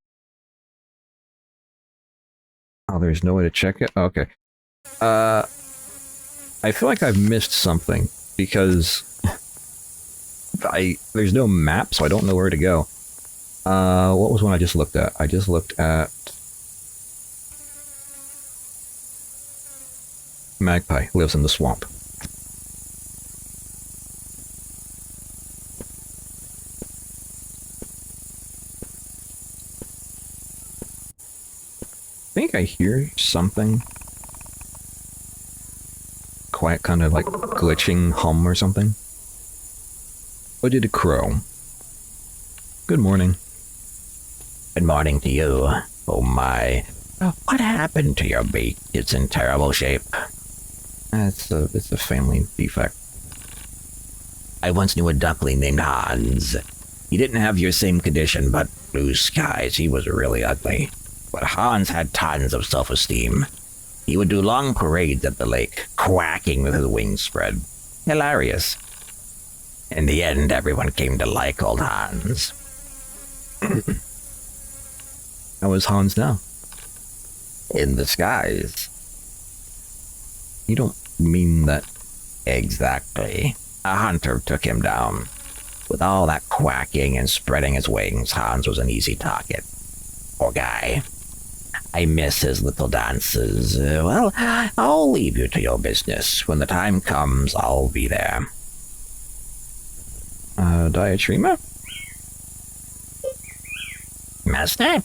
Oh, there's no way to check it? Okay. I feel like I've missed something, because there's no map, so I don't know where to go. What was one I just looked at? I just looked at... Magpie lives in the swamp. I think I hear something. Quiet kind of like glitching hum or something. What did a crow? Good morning. Good morning to you. Oh my. What happened to your beak? It's in terrible shape. It's a family defect. I once knew a duckling named Hans. He didn't have your same condition, but blue skies, he was really ugly. But Hans had tons of self-esteem. He would do long parades at the lake, quacking with his wings spread. Hilarious. In the end, everyone came to like old Hans. How is Hans now? In the skies. You don't mean that... Exactly. A hunter took him down. With all that quacking and spreading his wings, Hans was an easy target. Poor guy. I miss his little dances. Well, I'll leave you to your business. When the time comes, I'll be there. Diatrema? Master?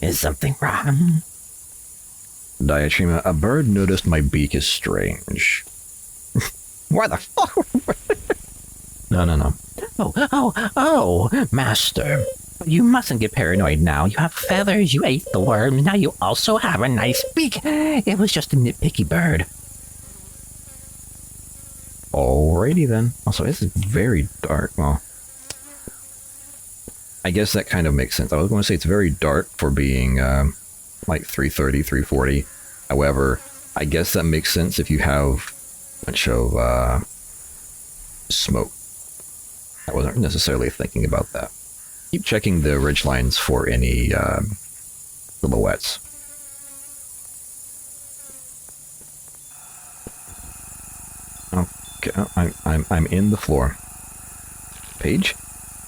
Is something wrong? Diatrema, a bird noticed my beak is strange. Why the fuck? No. Oh, Master. You mustn't get paranoid now. You have feathers, you ate the worm, now you also have a nice beak. It was just a nitpicky bird. Alrighty then. Also, this is very dark. Well, I guess that kind of makes sense. I was going to say it's very dark for being like 3:30, 3:40. However, I guess that makes sense if you have a bunch of smoke. I wasn't necessarily thinking about that. Keep checking the ridge lines for any silhouettes. Okay, I'm in the floor. Page?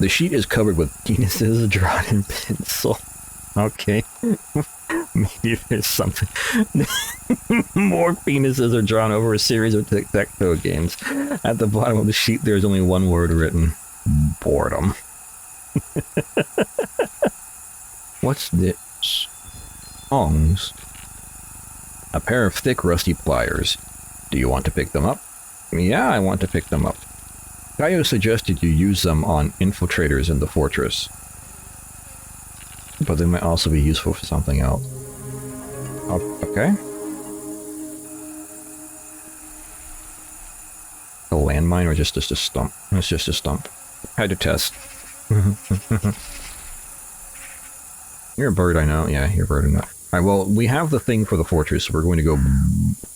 The sheet is covered with penises drawn in pencil. Okay. Maybe there's something. More penises are drawn over a series of tic-tac-toe games. At the bottom of the sheet, there's only one word written. Boredom. What's this? Tongs. A pair of thick, rusty pliers. Do you want to pick them up? Yeah, I want to pick them up. Kaio suggested you use them on infiltrators in the fortress. But they might also be useful for something else. Oh, okay. A landmine or just a stump? It's just a stump. Had to test. You're a bird, I know. Yeah, you're a bird enough. Alright, well, we have the thing for the fortress, so we're going to go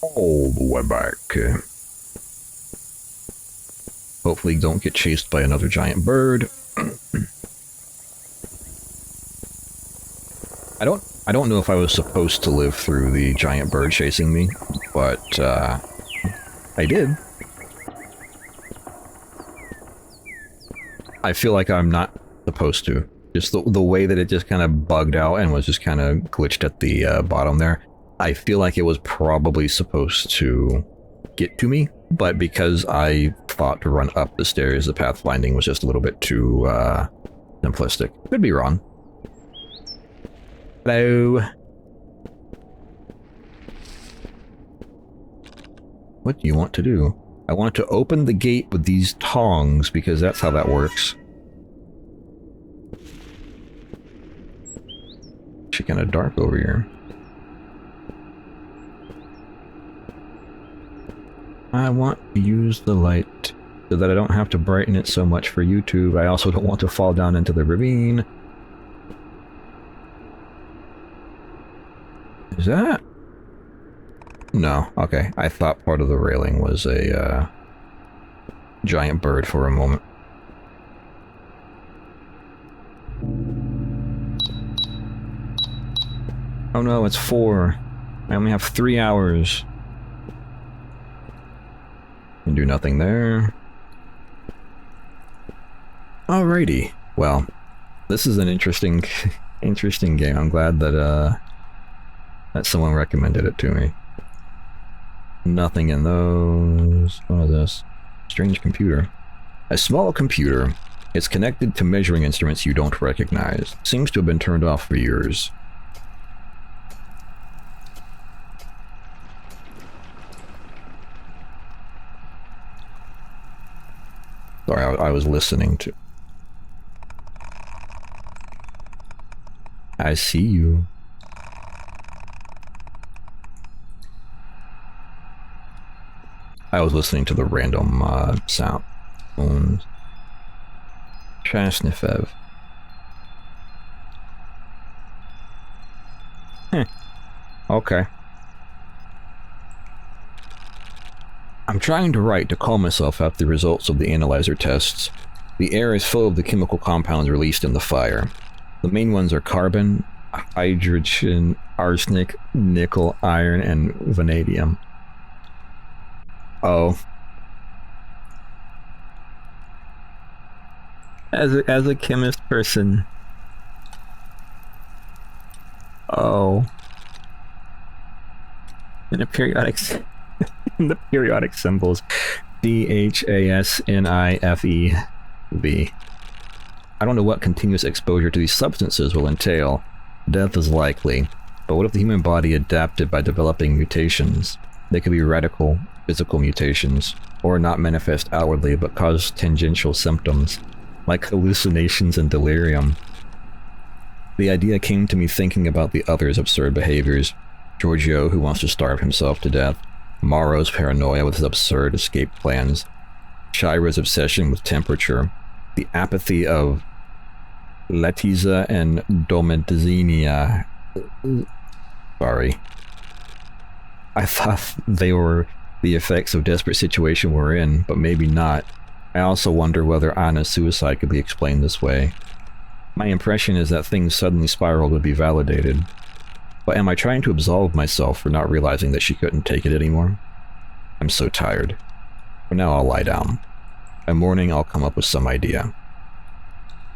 all the way back. Hopefully don't get chased by another giant bird. I don't know if I was supposed to live through the giant bird chasing me, but I did. I feel like I'm not supposed to. Just the way that it just kind of bugged out and was just kind of glitched at the bottom there. I feel like it was probably supposed to get to me, but because I thought to run up the stairs, the pathfinding was just a little bit too simplistic. Could be wrong. Hello. What do you want to do? I want to open the gate with these tongs because that's how that works. Actually kind of dark over here. I want to use the light so that I don't have to brighten it so much for YouTube. I also don't want to fall down into the ravine. Is that? No. Okay. I thought part of the railing was a giant bird for a moment. Oh no, it's 4. I only have 3 hours. Can do nothing there. Alrighty. Well, this is an interesting game. I'm glad that that someone recommended it to me. Nothing in those. What is this? Strange computer. A small computer. It's connected to measuring instruments you don't recognize. Seems to have been turned off for years. Sorry, I was listening to... I see you. I was listening to the random sound. Chasnifev. Okay. I'm trying to write to calm myself after the results of the analyzer tests. The air is full of the chemical compounds released in the fire. The main ones are carbon, hydrogen, arsenic, nickel, iron, and vanadium. Oh. As a chemist person. Oh. In the periodic symbols, CHASNIFEV. I don't know what continuous exposure to these substances will entail. Death is likely, but what if the human body adapted by developing mutations? They could be radical, physical mutations, or not manifest outwardly but cause tangential symptoms, like hallucinations and delirium. The idea came to me thinking about the other's absurd behaviors. Giorgio, who wants to starve himself to death. Maro's paranoia with his absurd escape plans. Shira's obsession with temperature. The apathy of Letizia and Domedzinia. Sorry. I thought they were the effects of desperate situation we're in, but maybe not. I also wonder whether Anna's suicide could be explained this way. My impression is that things suddenly spiraled would be validated. But am I trying to absolve myself for not realizing that she couldn't take it anymore? I'm so tired. For now, I'll lie down. By morning, I'll come up with some idea.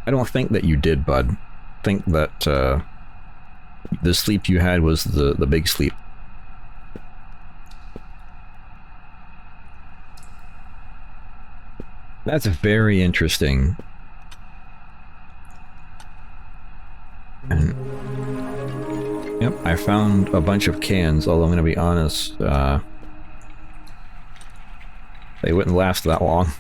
I don't think that you did, bud. Think that the sleep you had was the big sleep. That's very interesting. And yep, I found a bunch of cans, although I'm gonna be honest, they wouldn't last that long.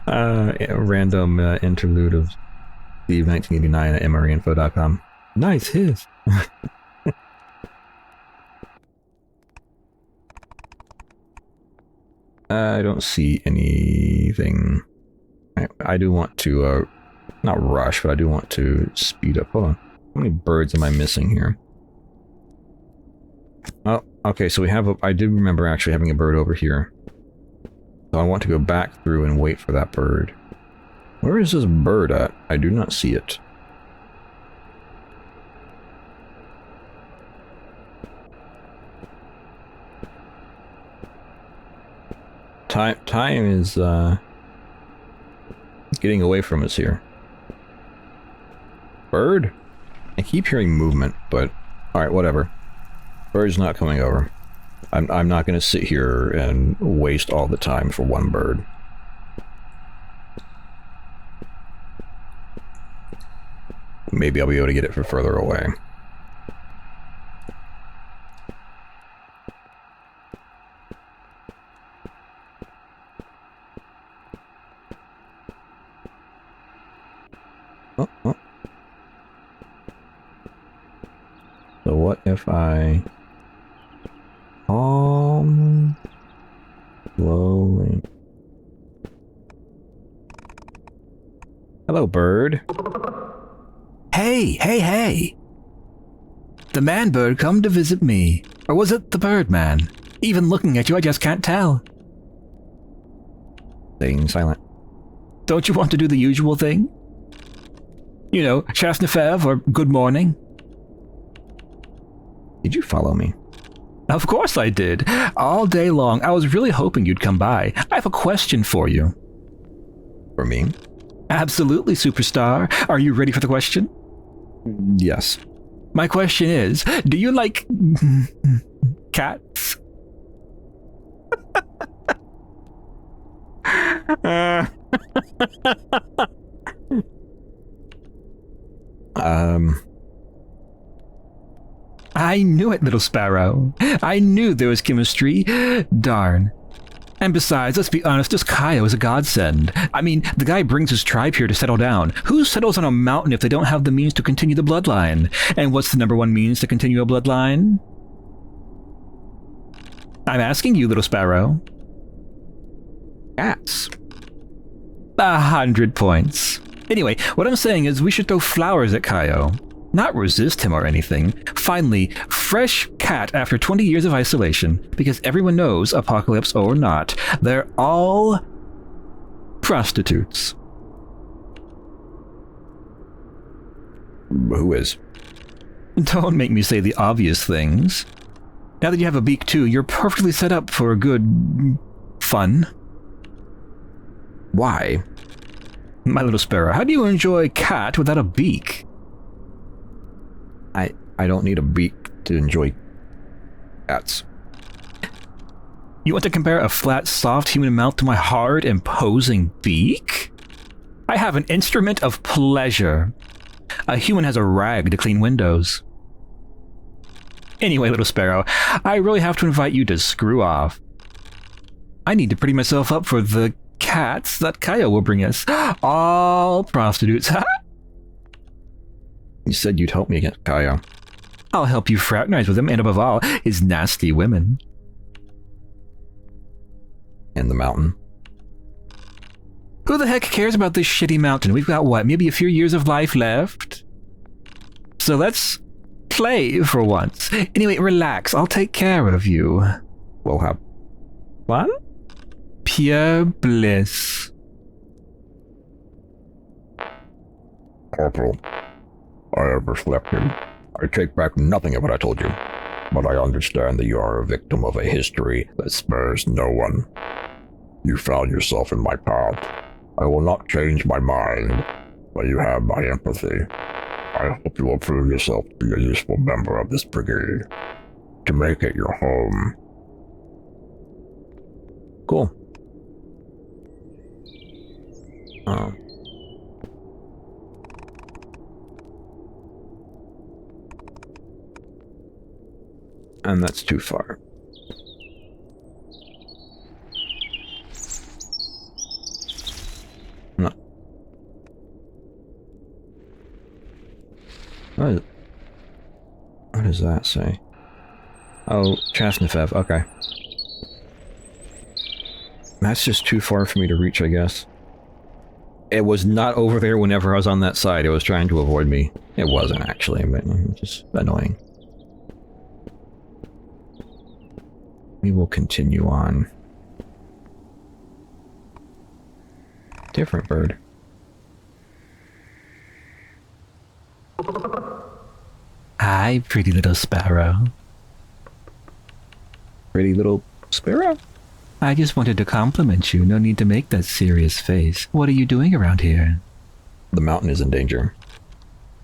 A random interlude of Steve 1989 at mrinfo.com. Nice his. I don't see anything. I do want to, not rush, but I do want to speed up. Hold on. How many birds am I missing here? Oh, okay, so we have a... I did remember actually having a bird over here. So I want to go back through and wait for that bird. Where is this bird at? I do not see it. Time is, getting away from us here. Bird? I keep hearing movement, but... Alright, whatever. Bird's not coming over. I'm not going to sit here and waste all the time for one bird. Maybe I'll be able to get it from further away. Oh. So what if I... slowly... Hello, bird. Hey! The man-bird come to visit me. Or was it the bird-man? Even looking at you, I just can't tell. Staying silent. Don't you want to do the usual thing? You know, Chasnefev or good morning? Did you follow me? Of course I did. All day long. I was really hoping you'd come by. I have a question for you. For me? Absolutely, superstar. Are you ready for the question? Yes. My question is, do you like... cats? I knew it, little sparrow. I knew there was chemistry. Darn. And besides, let's be honest, this Kaio is a godsend. I mean, the guy brings his tribe here to settle down. Who settles on a mountain if they don't have the means to continue the bloodline? And what's the number one means to continue a bloodline? I'm asking you, little sparrow. Cats. 100 points. Anyway, what I'm saying is we should throw flowers at Kaio. Not resist him or anything. Finally, fresh cat after 20 years of isolation, because everyone knows, apocalypse or not, they're all prostitutes. Who is? Don't make me say the obvious things. Now that you have a beak too, you're perfectly set up for a good... fun. Why? My little sparrow, how do you enjoy cat without a beak? I don't need a beak to enjoy cats. You want to compare a flat, soft human mouth to my hard, imposing beak? I have an instrument of pleasure. A human has a rag to clean windows. Anyway, little sparrow, I really have to invite you to screw off. I need to pretty myself up for the cats that Kaio will bring us. All prostitutes, huh? You said you'd help me against Kaio. I'll help you fraternize with him, and above all, his nasty women. And the mountain. Who the heck cares about this shitty mountain? We've got, what, maybe a few years of life left? So let's play for once. Anyway, relax. I'll take care of you. We'll have fun? Pure bliss. Corporal, I have reflected. I take back nothing of what I told you, but I understand that you are a victim of a history that spares no one. You found yourself in my path. I will not change my mind, but you have my empathy. I hope you will prove yourself to be a useful member of this brigade, to make it your home. Cool. And that's too far. No. What does that say? Oh, Chasnefev, okay. That's just too far for me to reach, I guess. It was not over there whenever I was on that side. It was trying to avoid me. It wasn't, actually, but just annoying. We will continue on. Different bird. Hi, pretty little sparrow. Pretty little sparrow? I just wanted to compliment you. No need to make that serious face. What are you doing around here? The mountain is in danger.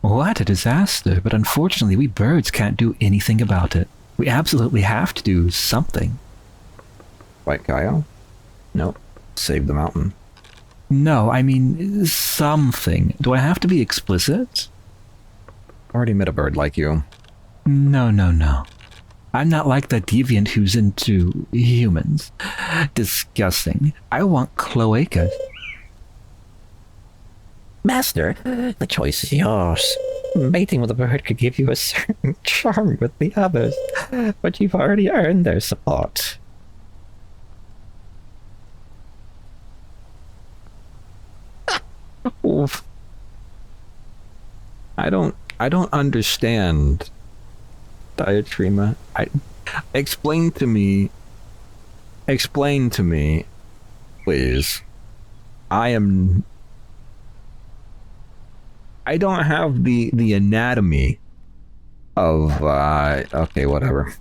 What a disaster, but unfortunately we birds can't do anything about it. We absolutely have to do something. Fight Kyle? Nope. Save the mountain. No, I mean something. Do I have to be explicit? Already met a bird like you. No. I'm not like that deviant who's into humans. Disgusting. I want cloacas. Master, the choice is yours. Mating with a bird could give you a certain charm with the others, but you've already earned their support. Oof. I don't understand. Diatrema. Explain to me, please. I don't have the anatomy of, okay, whatever.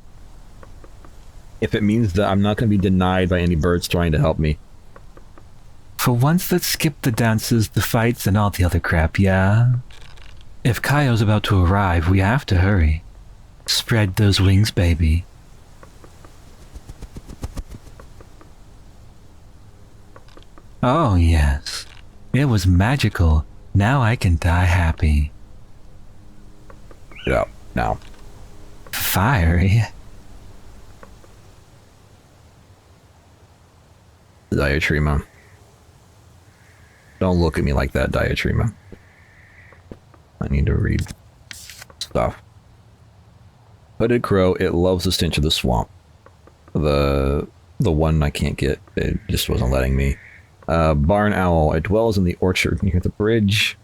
If it means that I'm not going to be denied by any birds trying to help me. For once, let's skip the dances, the fights, and all the other crap, yeah? If Kaio's about to arrive, we have to hurry. Spread those wings, baby. Oh, yes. It was magical. Now I can die happy. Yeah, now. Fiery. Diatrema. Don't look at me like that, Diatrema. I need to read stuff. Hooded crow, it loves the stench of the swamp. The one I can't get, it just wasn't letting me. Barn owl, it dwells in the orchard near the bridge.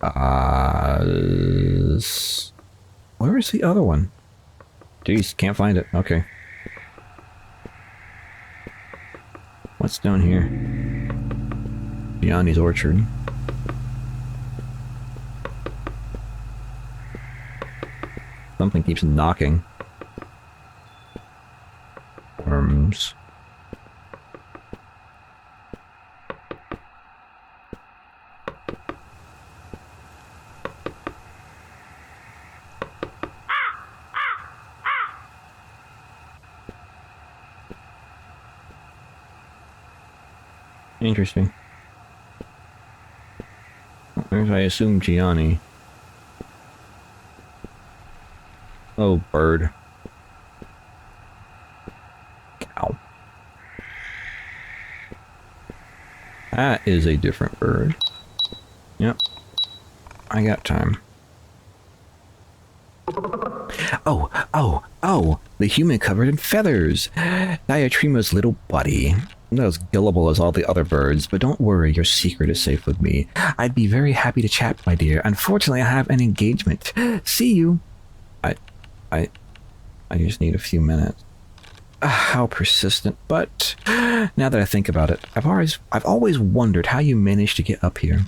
Where is the other one? Jeez, can't find it. Okay. What's down here? Gianni's orchard. Something keeps knocking. Worms. Interesting. There's, I assume, Gianni. Oh, bird. Cow. That is a different bird. Yep. I got time. Oh! The human covered in feathers! Diatrema's little buddy. Not as gullible as all the other birds, but don't worry, your secret is safe with me. I'd be very happy to chat, my dear. Unfortunately, I have an engagement. See you! I just need a few minutes. How persistent, but now that I think about it, I've always wondered how you managed to get up here.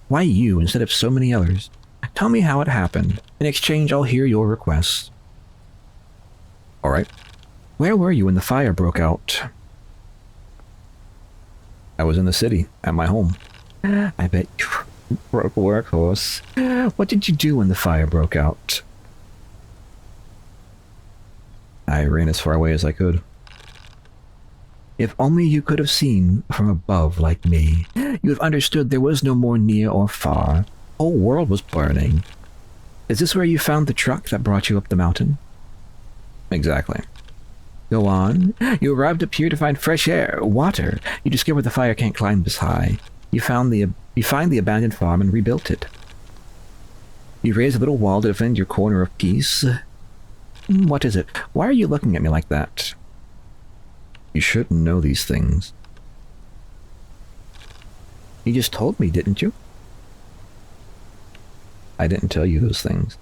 Why you instead of so many others? Tell me how it happened. In exchange, I'll hear your requests. Alright. Where were you when the fire broke out? I was in the city, at my home. I bet you broke a workhorse. What did you do when the fire broke out? I ran as far away as I could. If only you could have seen from above like me, you'd have understood there was no more near or far. The whole world was burning. Is this where you found the truck that brought you up the mountain? Exactly. Go on. You arrived up here to find fresh air, water. You discover the fire can't climb this high. You find the abandoned farm and rebuilt it. You raised a little wall to defend your corner of peace. What is it? Why are you looking at me like that? You shouldn't know these things. You just told me, didn't you? I didn't tell you those things.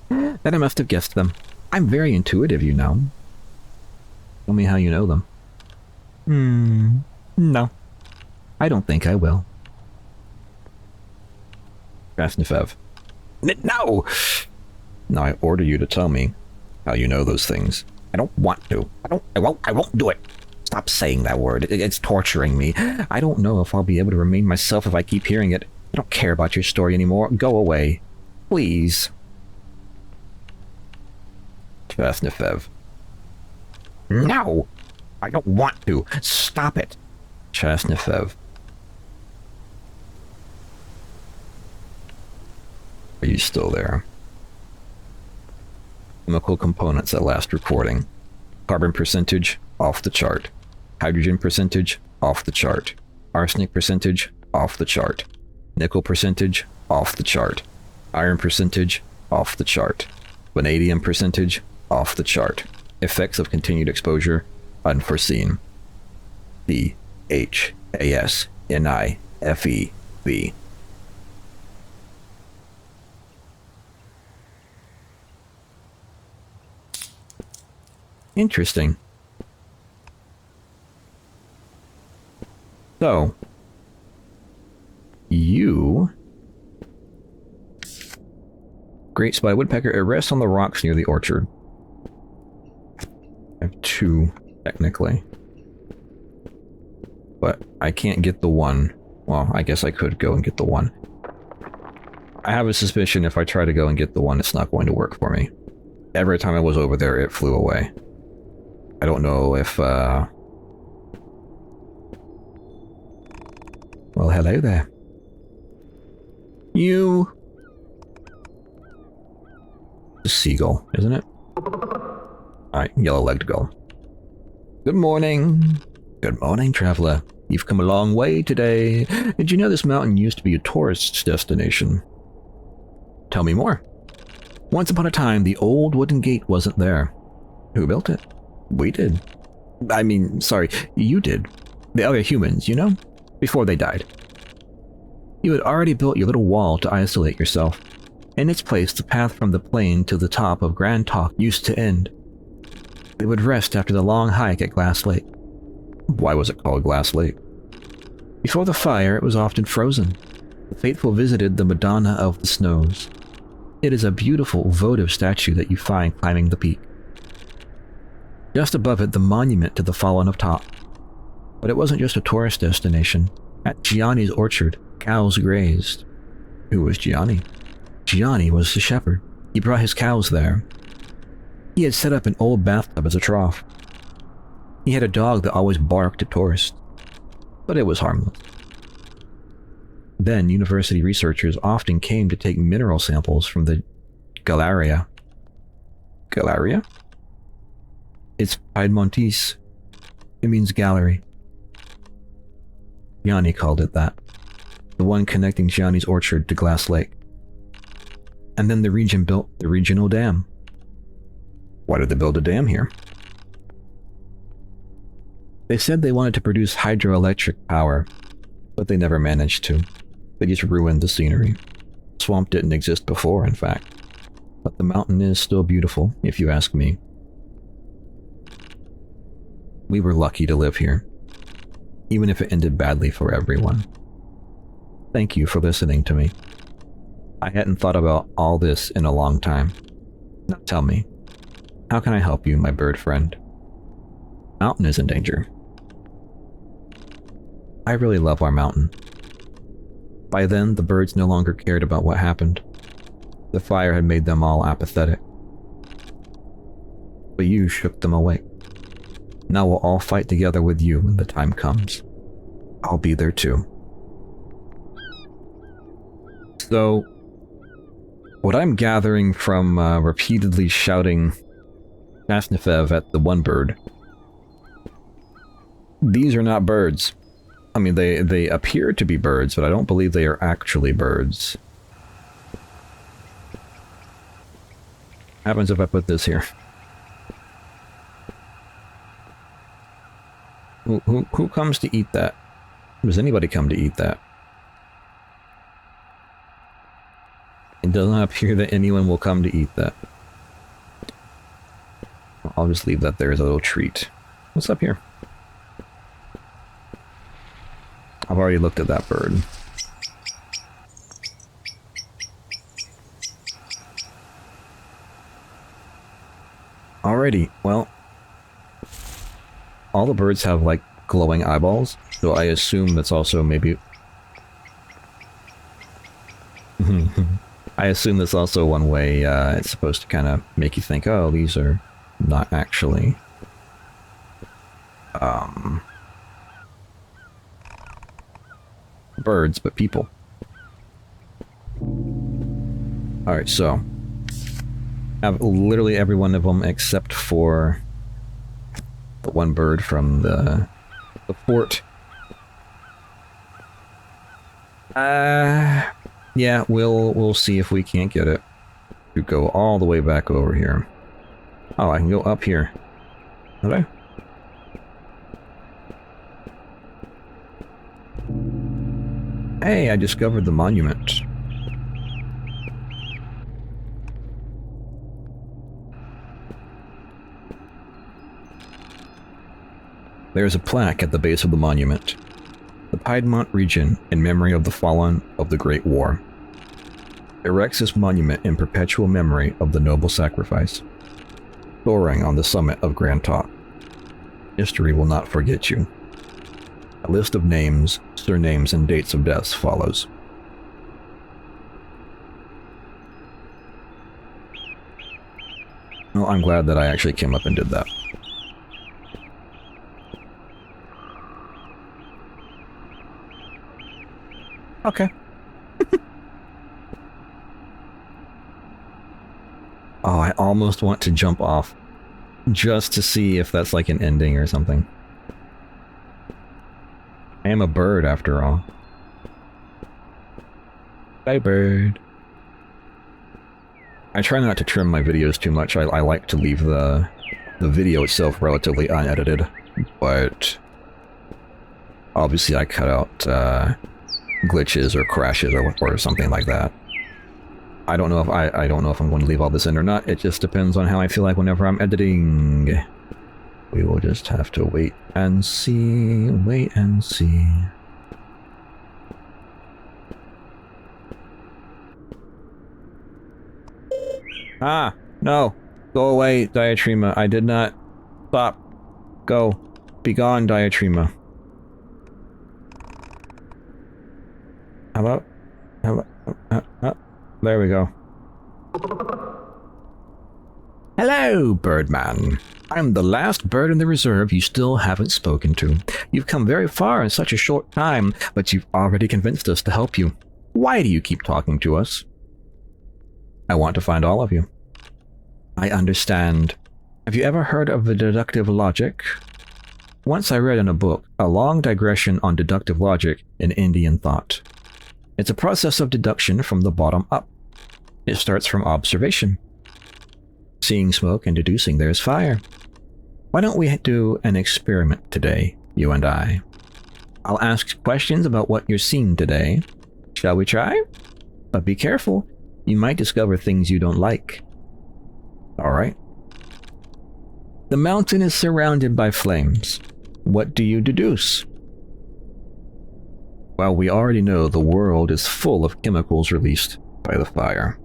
Then I must have guessed them. I'm very intuitive, you know. Tell me how you know them. No. I don't think I will. Krasnifev. No! Now I order you to tell me how you know those things. I don't want to. I won't do it. Stop saying that word. It's torturing me. I don't know if I'll be able to remain myself if I keep hearing it. I don't care about your story anymore. Go away. Please. Krasnifev. No! I don't want to. Stop it. Krasnifev. Are you still there? Chemical components at last recording. Carbon percentage, off the chart. Hydrogen percentage, off the chart. Arsenic percentage, off the chart. Nickel percentage, off the chart. Iron percentage, off the chart. Vanadium percentage, off the chart. Effects of continued exposure, unforeseen. CHASNIFEV. Interesting. So, you... Great spotted woodpecker, it rests on the rocks near the orchard. I have two, technically. But I can't get the one. Well, I guess I could go and get the one. I have a suspicion if I try to go and get the one, it's not going to work for me. Every time I was over there, it flew away. I don't know if, Well, hello there. You... A seagull, isn't it? Alright, yellow-legged gull. Good morning. Good morning, traveler. You've come a long way today. Did you know this mountain used to be a tourist destination? Tell me more. Once upon a time, the old wooden gate wasn't there. Who built it? We did. I mean, sorry, you did. The other humans, you know? Before they died. You had already built your little wall to isolate yourself. In its place, the path from the plain to the top of Grand Talk used to end. They would rest after the long hike at Glass Lake. Why was it called Glass Lake? Before the fire, it was often frozen. The faithful visited the Madonna of the Snows. It is a beautiful votive statue that you find climbing the peak. Just above it, the monument to the fallen of Top. But it wasn't just a tourist destination. At Gianni's orchard, cows grazed. Who was Gianni? Gianni was the shepherd. He brought his cows there. He had set up an old bathtub as a trough. He had a dog that always barked at tourists, but it was harmless. Then university researchers often came to take mineral samples from the Galeria. Galeria? It's Piedmontese. It means gallery. Gianni called it that. The one connecting Gianni's orchard to Glass Lake. And then the region built the regional dam. Why did they build a dam here? They said they wanted to produce hydroelectric power, but they never managed to. They just ruined the scenery. Swamp didn't exist before, in fact. But the mountain is still beautiful, if you ask me. We were lucky to live here, even if it ended badly for everyone. Thank you for listening to me. I hadn't thought about all this in a long time. Now tell me, how can I help you, my bird friend? Mountain is in danger. I really love our mountain. By then, the birds no longer cared about what happened. The fire had made them all apathetic. But you shook them awake. Now we'll all fight together with you when the time comes. I'll be there too. So, what I'm gathering from repeatedly shouting Krasnifev at the one bird, these are not birds. I mean, they appear to be birds, but I don't believe they are actually birds. What happens if I put this here? Who comes to eat that? Does anybody come to eat that? It does not appear that anyone will come to eat that. I'll just leave that there as a little treat. What's up here? I've already looked at that bird. Alrighty, well, all the birds have like glowing eyeballs, so I assume that's also maybe... I assume that's also one way it's supposed to kind of make you think, oh, these are not actually birds, but people. Alright, so have literally every one of them except for the one bird from the fort. Yeah, we'll see if we can't get it to go all the way back over here. Oh, I can go up here. Hello? Hey, I discovered the monument. There's a plaque at the base of the monument. The Piedmont region, in memory of the fallen of the Great War, erects this monument in perpetual memory of the noble sacrifice. Soaring on the summit of Grand Talk, history will not forget you. A list of names, surnames, and dates of deaths follows. Well, I'm glad that I actually came up and did that. Okay. Oh, I almost want to jump off just to see if that's like an ending or something. I am a bird after all. Bye, bird. I try not to trim my videos too much. I like to leave the video itself relatively unedited, but obviously I cut out glitches or crashes or something like that. I don't know if I don't know if I'm going to leave all this in or not. It just depends on how I feel like whenever I'm editing. We will just have to wait and see. Wait and see. Ah, no. Go away, Diatrema. I did not. Stop. Go. Be gone, Diatrema. Hello? Hello? There we go. Hello, Birdman. I'm the last bird in the reserve you still haven't spoken to. You've come very far in such a short time, but you've already convinced us to help you. Why do you keep talking to us? I want to find all of you. I understand. Have you ever heard of the deductive logic? Once I read in a book a long digression on deductive logic in Indian thought. It's a process of deduction from the bottom up. It starts from observation. Seeing smoke and deducing there's fire. Why don't we do an experiment today, you and I? I'll ask questions about what you're seeing today. Shall we try? But be careful. You might discover things you don't like. Alright. The mountain is surrounded by flames. What do you deduce? Well, we already know the world is full of chemicals released by the fire.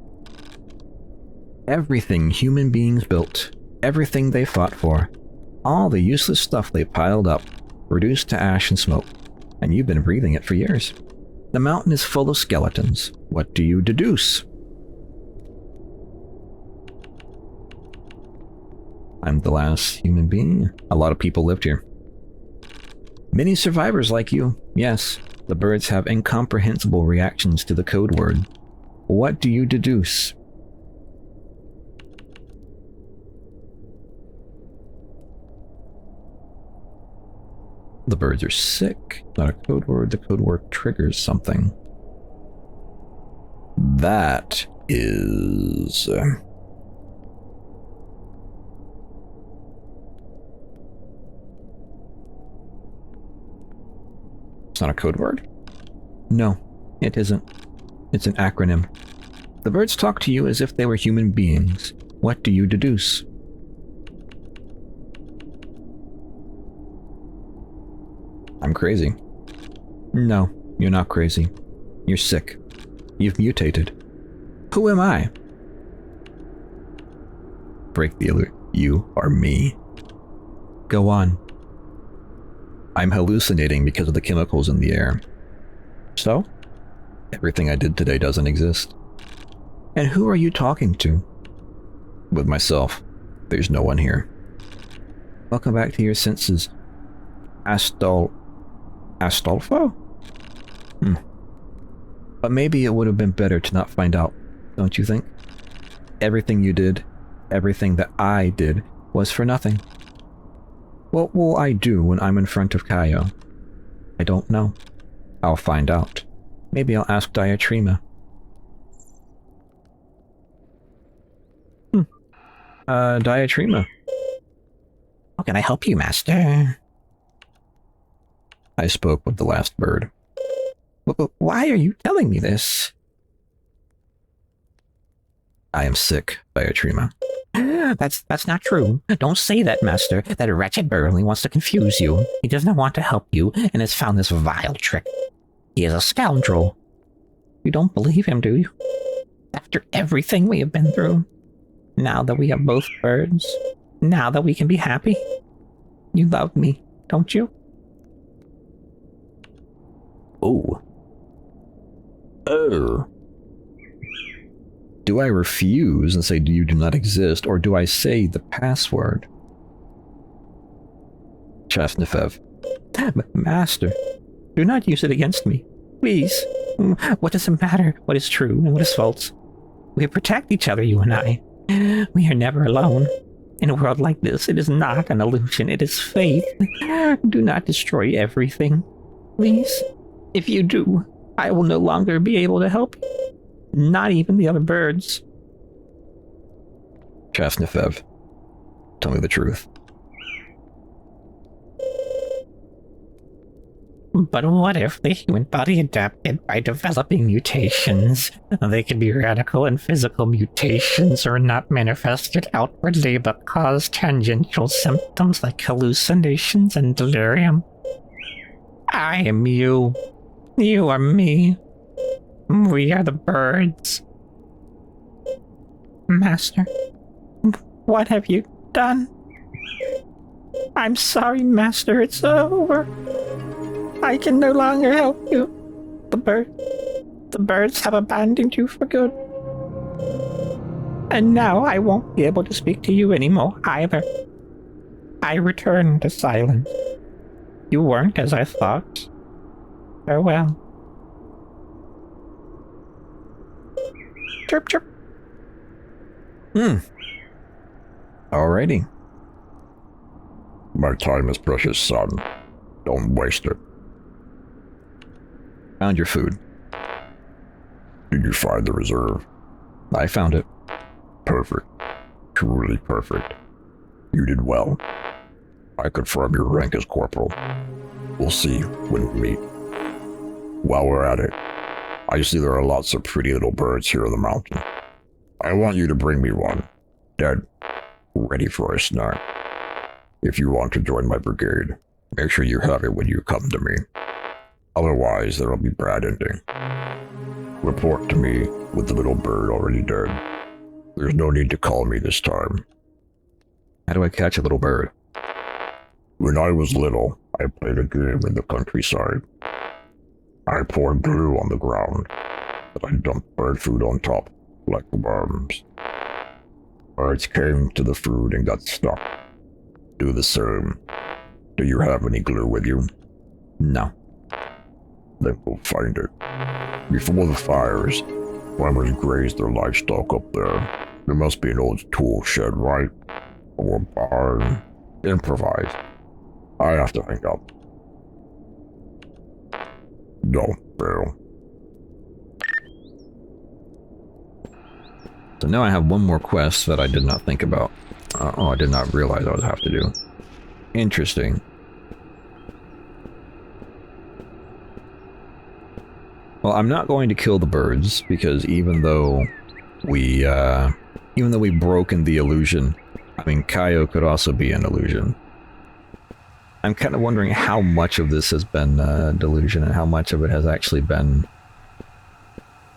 Everything human beings built, everything they fought for, all the useless stuff they piled up, reduced to ash and smoke, and you've been breathing it for years. The mountain is full of skeletons. What do you deduce? I'm the last human being. A lot of people lived here. Many survivors like you, yes. The birds have incomprehensible reactions to the code word. What do you deduce? The birds are sick. Not a code word. The code word triggers something. That is... It's not a code word? No, it isn't. It's an acronym. The birds talk to you as if they were human beings. What do you deduce? I'm crazy. No, you're not crazy. You're sick. You've mutated. Who am I? Break the alert. You are me. Go on. I'm hallucinating because of the chemicals in the air. So? Everything I did today doesn't exist. And who are you talking to? With myself. There's no one here. Welcome back to your senses. Astolfo? But maybe it would have been better to not find out, don't you think? Everything you did, everything that I did, was for nothing. What will I do when I'm in front of Kaio? I don't know. I'll find out. Maybe I'll ask Diatrima. Diatrima. How can I help you, Master? I spoke with the last bird. Why are you telling me this? I am sick, Diatrima. That's not true. Don't say that, Master. That wretched bird only wants to confuse you. He does not want to help you and has found this vile trick. He is a scoundrel. You don't believe him, do you? After everything we have been through, now that we have both birds, now that we can be happy, you love me, don't you? Oh. Oh. Do I refuse and say you do not exist, or do I say the password? Chasnefev. Master, do not use it against me. Please. What does it matter what is true and what is false? We protect each other, you and I. We are never alone. In a world like this, it is not an illusion, it is faith. Do not destroy everything. Please. If you do, I will no longer be able to help you. Not even the other birds. Chasnefev, tell me the truth. But what if the human body adapted by developing mutations? They could be radical and physical mutations or not manifested outwardly but cause tangential symptoms like hallucinations and delirium. I am you. You are me. We are the birds. Master, what have you done? I'm sorry, Master, it's over. I can no longer help you. The birds have abandoned you for good. And now I won't be able to speak to you anymore either. I return to silence. You weren't as I thought. Farewell. Chirp, chirp. Alrighty. My time is precious, son. Don't waste it. Found your food. Did you find the reserve? I found it. Perfect. Truly perfect. You did well. I confirm your rank as corporal. We'll see when we meet. While we're at it, I see there are lots of pretty little birds here in the mountain. I want you to bring me one, dead, ready for a snack. If you want to join my brigade, make sure you have it when you come to me. Otherwise, there'll be bad ending. Report to me with the little bird already dead. There's no need to call me this time. How do I catch a little bird? When I was little, I played a game in the countryside. I poured glue on the ground, but I dumped bird food on top, like worms. Birds came to the food and got stuck. Do the same. Do you have any glue with you? No. Then go find it. Before the fires, farmers grazed their livestock up there. There must be an old tool shed, right? Or a barn. Improvise. I have to hang up. Don't fail. So now I have one more quest that I did not think about. I did not realize I would have to do. Interesting. Well, I'm not going to kill the birds, because even though we've broken the illusion, I mean, Kaio could also be an illusion. I'm kind of wondering how much of this has been delusion and how much of it has actually been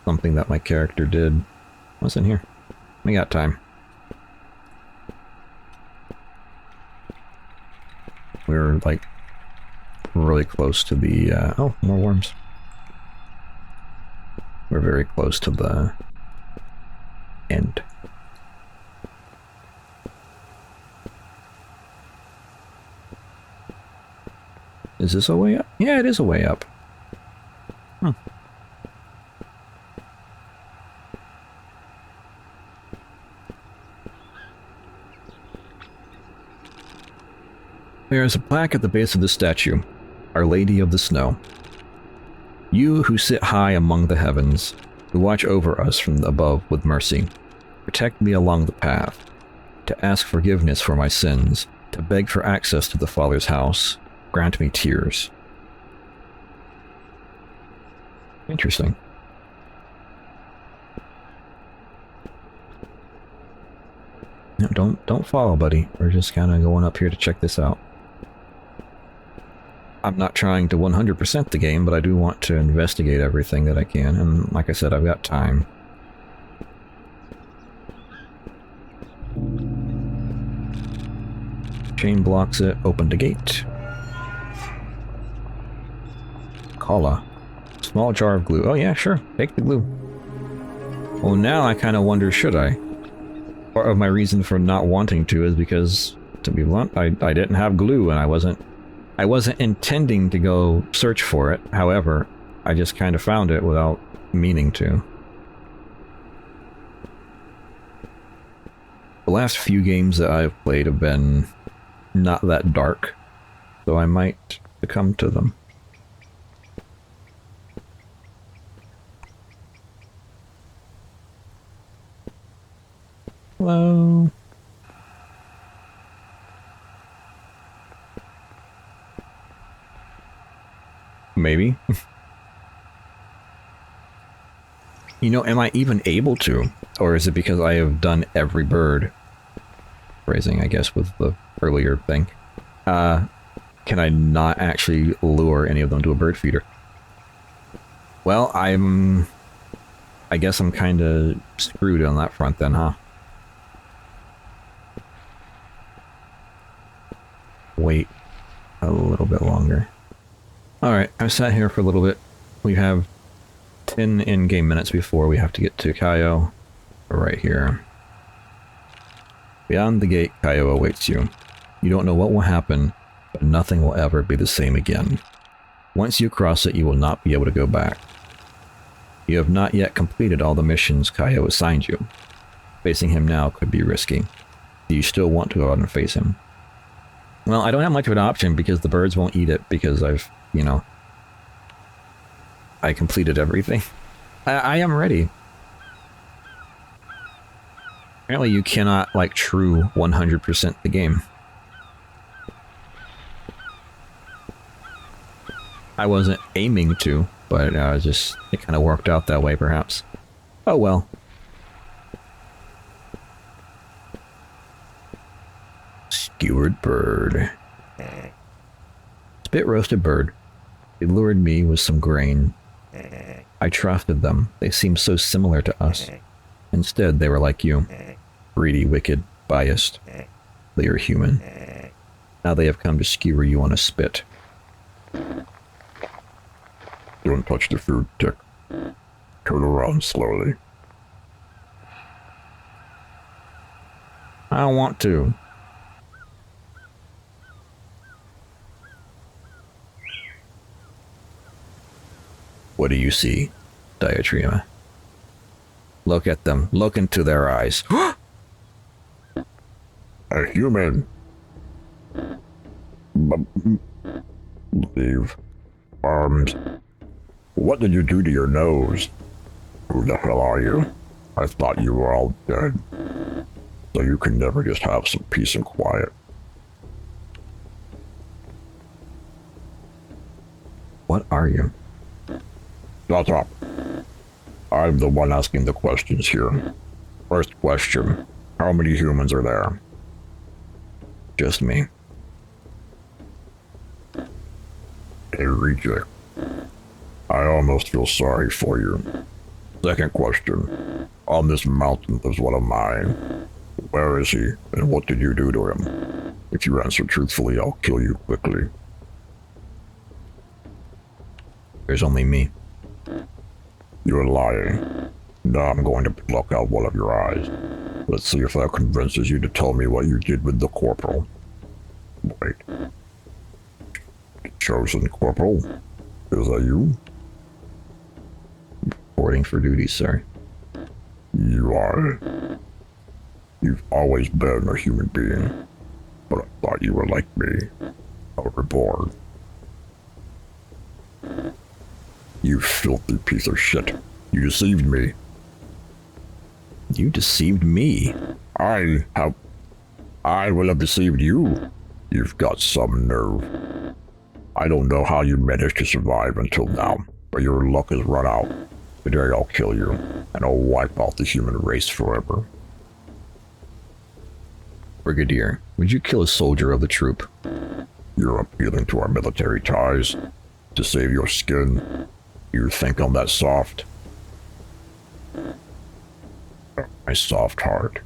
something that my character did. What's in here? We got time. We're, like, really close to the, oh, more worms. We're very close to the end. Is this a way up? Yeah, it is a way up. Hmm. There is a plaque at the base of the statue, Our Lady of the Snow. You who sit high among the heavens, who watch over us from above with mercy, protect me along the path, to ask forgiveness for my sins, to beg for access to the Father's house, grant me tears. Interesting. No, don't follow, buddy. We're just kind of going up here to check this out. I'm not trying to 100% the game, but I do want to investigate everything that I can, and like I said, I've got time. Chain blocks it. Open the gate. Cola. Small jar of glue. Oh yeah, sure. Take the glue. Well, now I kind of wonder, should I? Part of my reason for not wanting to is because, to be blunt, I didn't have glue, and I wasn't intending to go search for it. However, I just kind of found it without meaning to. The last few games that I've played have been not that dark, so I might succumb to them. Hello. Maybe. You know, am I even able to? Or is it because I have done every bird? Phrasing, I guess, with the earlier thing. Can I not actually lure any of them to a bird feeder? Well, I guess I'm kind of screwed on that front then, huh? Wait a little bit longer. Alright, I've sat here for a little bit. We have 10 in-game minutes before we have to get to Kaio. We're right here. Beyond the gate, Kaio awaits you. You don't know what will happen, but nothing will ever be the same again. Once you cross it, you will not be able to go back. You have not yet completed all the missions Kaio assigned you. Facing him now could be risky. Do you still want to go out and face him? Well, I don't have much of an option because the birds won't eat it because I've, you know, I completed everything. I am ready. Apparently you cannot, like, true 100% the game. I wasn't aiming to, but it kind of worked out that way, perhaps. Oh well. Skewered bird. Spit roasted bird. They lured me with some grain. I trusted them. They seemed so similar to us. Instead, they were like you. Greedy, wicked, biased. They are human. Now they have come to skewer you on a spit. Don't touch the food, Dick. Turn around slowly. I don't want to. What do you see, Diatrema? Look at them. Look into their eyes. A human. Leave. Arms. What did you do to your nose? Who the hell are you? I thought you were all dead. So you can never just have some peace and quiet. What are you? Shut up. I'm the one asking the questions here. First question, how many humans are there? Just me. A reject. I almost feel sorry for you. Second question, on this mountain lives one of mine. Where is he, and what did you do to him? If you answer truthfully, I'll kill you quickly. There's only me. You're lying. Now I'm going to pluck out one of your eyes. Let's see if that convinces you to tell me what you did with the corporal. Wait. Chosen corporal? Is that you? Reporting for duty, sir. You are. You've always been a human being, but I thought you were like me, overboard. You filthy piece of shit. You deceived me. You deceived me. I will have deceived you. You've got some nerve. I don't know how you managed to survive until now, but your luck has run out. Today I'll kill you, and I'll wipe out the human race forever. Brigadier, would you kill a soldier of the troop? You're appealing to our military ties. To save your skin. You think I'm that soft? My soft heart.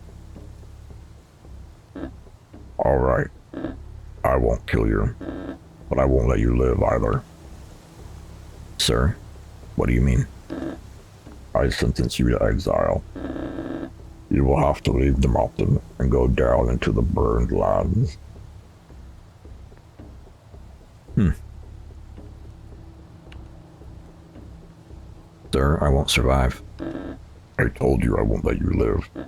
Alright. I won't kill you, but I won't let you live either. Sir, what do you mean? I sentence you to exile. You will have to leave the mountain and go down into the burned lands. Sir, I won't survive. I told you I won't let you live.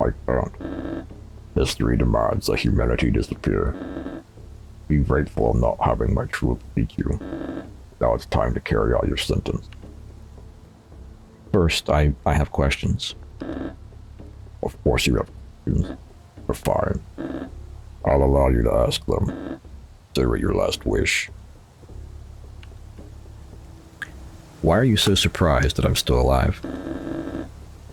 I can't. History demands that humanity disappear. Be grateful I'm not having my troop beat you. Now it's time to carry out your sentence. First, I have questions. Of course you have questions. You're fine. I'll allow you to ask them. Consider it your last wish. Why are you so surprised that I'm still alive?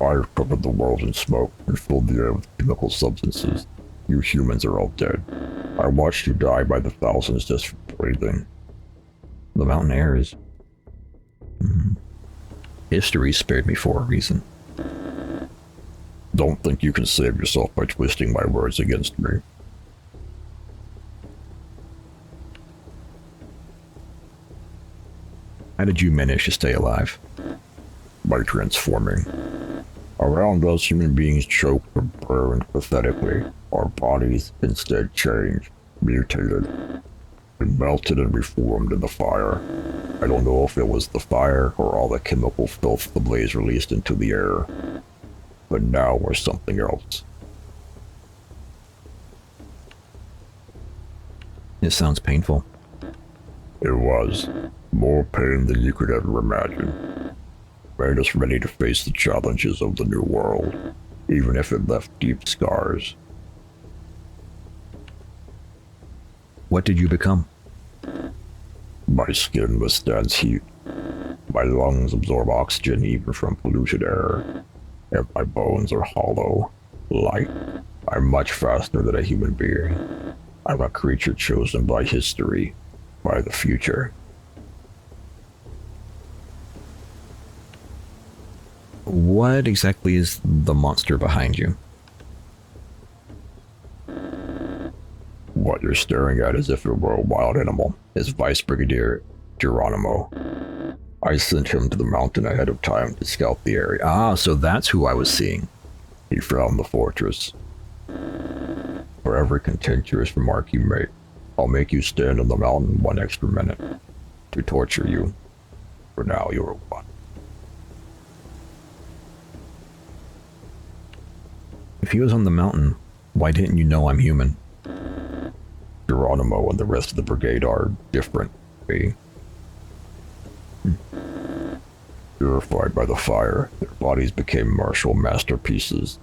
I've covered the world in smoke and filled the air with chemical substances. You humans are all dead. I watched you die by the thousands just for breathing. The mountain air is... History spared me for a reason. Don't think you can save yourself by twisting my words against me. How did you manage to stay alive? By transforming. Around us, human beings choke or burn pathetically. Our bodies instead changed, mutated, and melted and reformed in the fire. I don't know if it was the fire or all the chemical filth the blaze released into the air. But now we're something else. It sounds painful. It was. More pain than you could ever imagine. Made us ready to face the challenges of the new world, even if it left deep scars. What did you become? My skin withstands heat. My lungs absorb oxygen even from polluted air. And my bones are hollow, light. I'm much faster than a human being. I'm a creature chosen by history, by the future. What exactly is the monster behind you? What you're staring at is if it were a wild animal is Vice Brigadier Geronimo. I sent him to the mountain ahead of time to scout the area. Ah, so that's who I was seeing. He found the fortress. For every contentious remark you make, I'll make you stand on the mountain 1 extra minute to torture you. For now, you're one. If he was on the mountain, why didn't you know I'm human? Geronimo and the rest of the brigade are different. Purified by the fire, their bodies became martial masterpieces.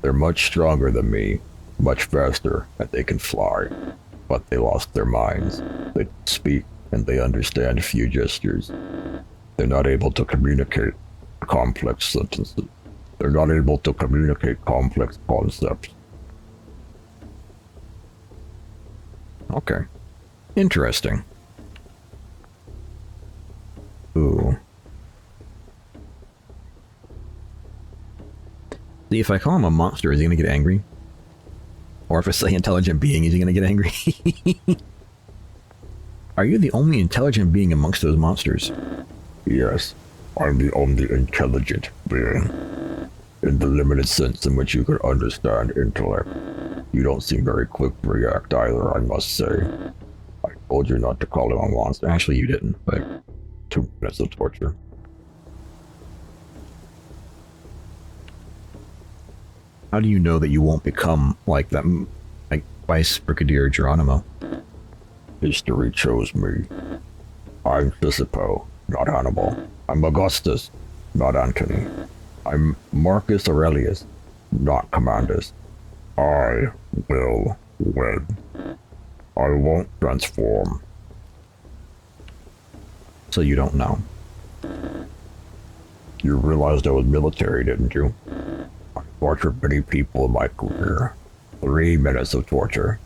They're much stronger than me, much faster, and they can fly. But they lost their minds. They don't speak, and they understand few gestures. They're not able to communicate, complex sentences. They're not able to communicate complex concepts. Okay. Interesting. Ooh. See, if I call him a monster, is he gonna get angry? Or if I say intelligent being, is he gonna get angry? Are you the only intelligent being amongst those monsters? Yes, I'm the only intelligent being. In the limited sense in which you could understand intellect. You don't seem very quick to react either, I must say. I told you not to call him a monster. Actually, you didn't, but 2 minutes of torture. how do you know that you won't become like that, like Vice Brigadier Geronimo? History chose me. I'm Sisypho, not Hannibal. I'm Augustus, not Antony. I'm Marcus Aurelius, not Commandus. I will win. I won't transform. So you don't know. You realized I was military, didn't you? I tortured many people in my career. 3 minutes of torture.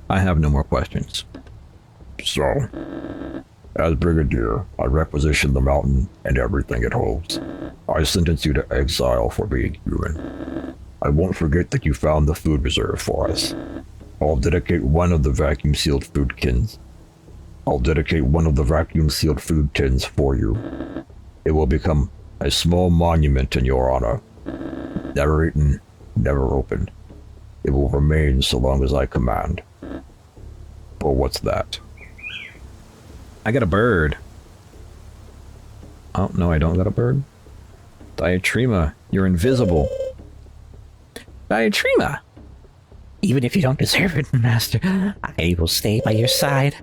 I have no more questions. So, as Brigadier, I requisition the mountain and everything it holds. I sentence you to exile for being human. I won't forget that you found the food reserve for us. I'll dedicate one of the vacuum-sealed food tins. I'll dedicate one of the vacuum-sealed food tins for you. It will become a small monument in your honor. Never eaten, never opened. It will remain so long as I command. But what's that? I got a bird. Oh, no, I don't got a bird. Diatrema, you're invisible. Diatrema! Even if you don't deserve it, Master, I will stay by your side.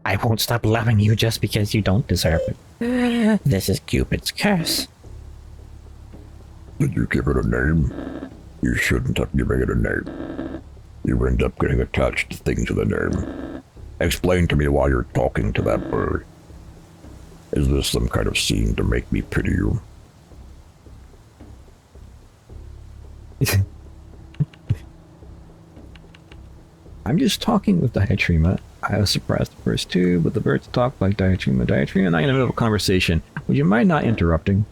I won't stop loving you just because you don't deserve it. This is Cupid's curse. Did you give it a name? You shouldn't have given it a name. You end up getting attached to things with a name. Explain to me why you're talking to that bird. Is this some kind of scene to make me pity you? I'm just talking with Diatrema. I was surprised at first too, but the birds talk like Diatrema. Diatrema and I in the middle of a conversation. Would you mind not interrupting?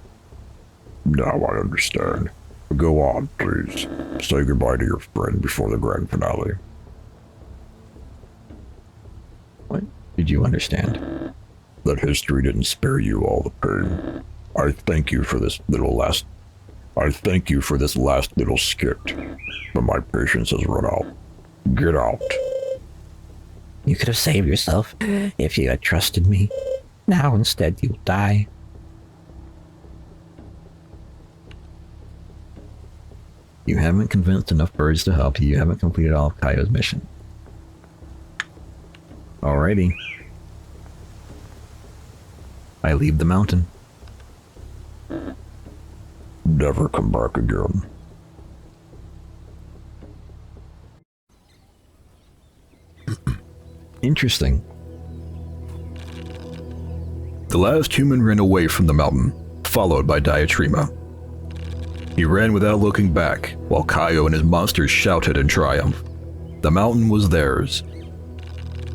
Now I understand. Go on, please. Say goodbye to your friend before the grand finale. What did you understand? That history didn't spare you all the pain. I thank you for this last little skit, but my patience has run out. Get out. You could have saved yourself if you had trusted me. Now instead you'll die. You haven't convinced enough birds to help you. You haven't completed all of Kaio's mission. Alrighty. I leave the mountain. Never come back again. Interesting. The last human ran away from the mountain, followed by Diatrema. He ran without looking back, while Kaio and his monsters shouted in triumph. The mountain was theirs.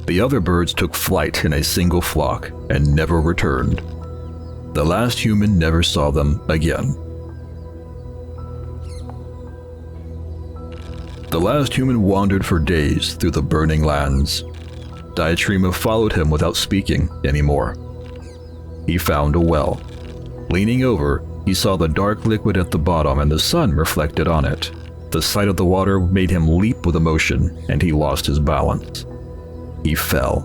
The other birds took flight in a single flock and never returned. The last human never saw them again. The last human wandered for days through the burning lands. Diatrema followed him without speaking anymore. He found a well. Leaning over, he saw the dark liquid at the bottom and the sun reflected on it. The sight of the water made him leap with emotion, and he lost his balance. He fell.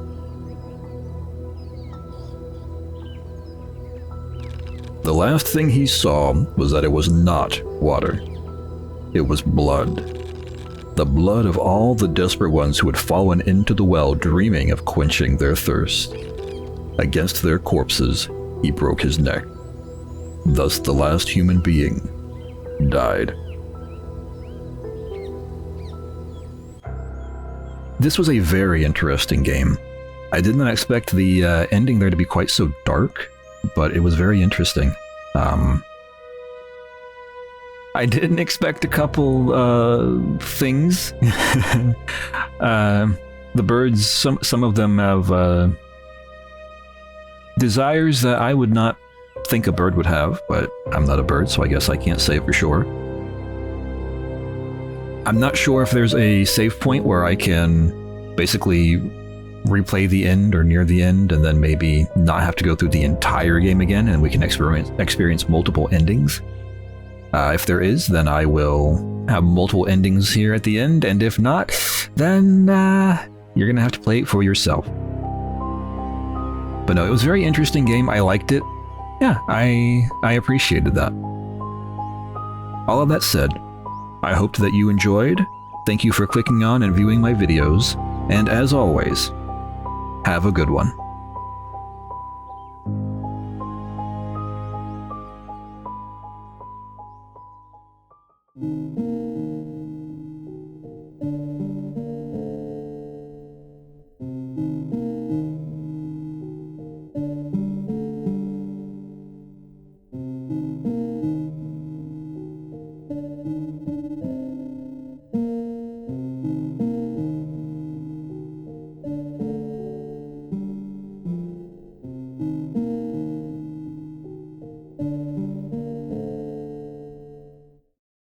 The last thing he saw was that it was not water. It was blood. The blood of all the desperate ones who had fallen into the well dreaming of quenching their thirst. Against their corpses, he broke his neck. Thus the last human being died. This was a very interesting game. I did not expect the ending there to be quite so dark, but it was very interesting. I didn't expect a couple things. The birds, some of them have desires that I would not think a bird would have, but I'm not a bird, so I guess I can't say for sure. I'm not sure if there's a save point where I can basically replay the end or near the end and then maybe not have to go through the entire game again and we can experience multiple endings. If there is, then I will have multiple endings here at the end, and if not, then you're gonna have to play it for yourself. But no, it was a very interesting game. I liked it. Yeah, I appreciated that. All of that said, I hoped that you enjoyed. Thank you for clicking on and viewing my videos, and as always, have a good one.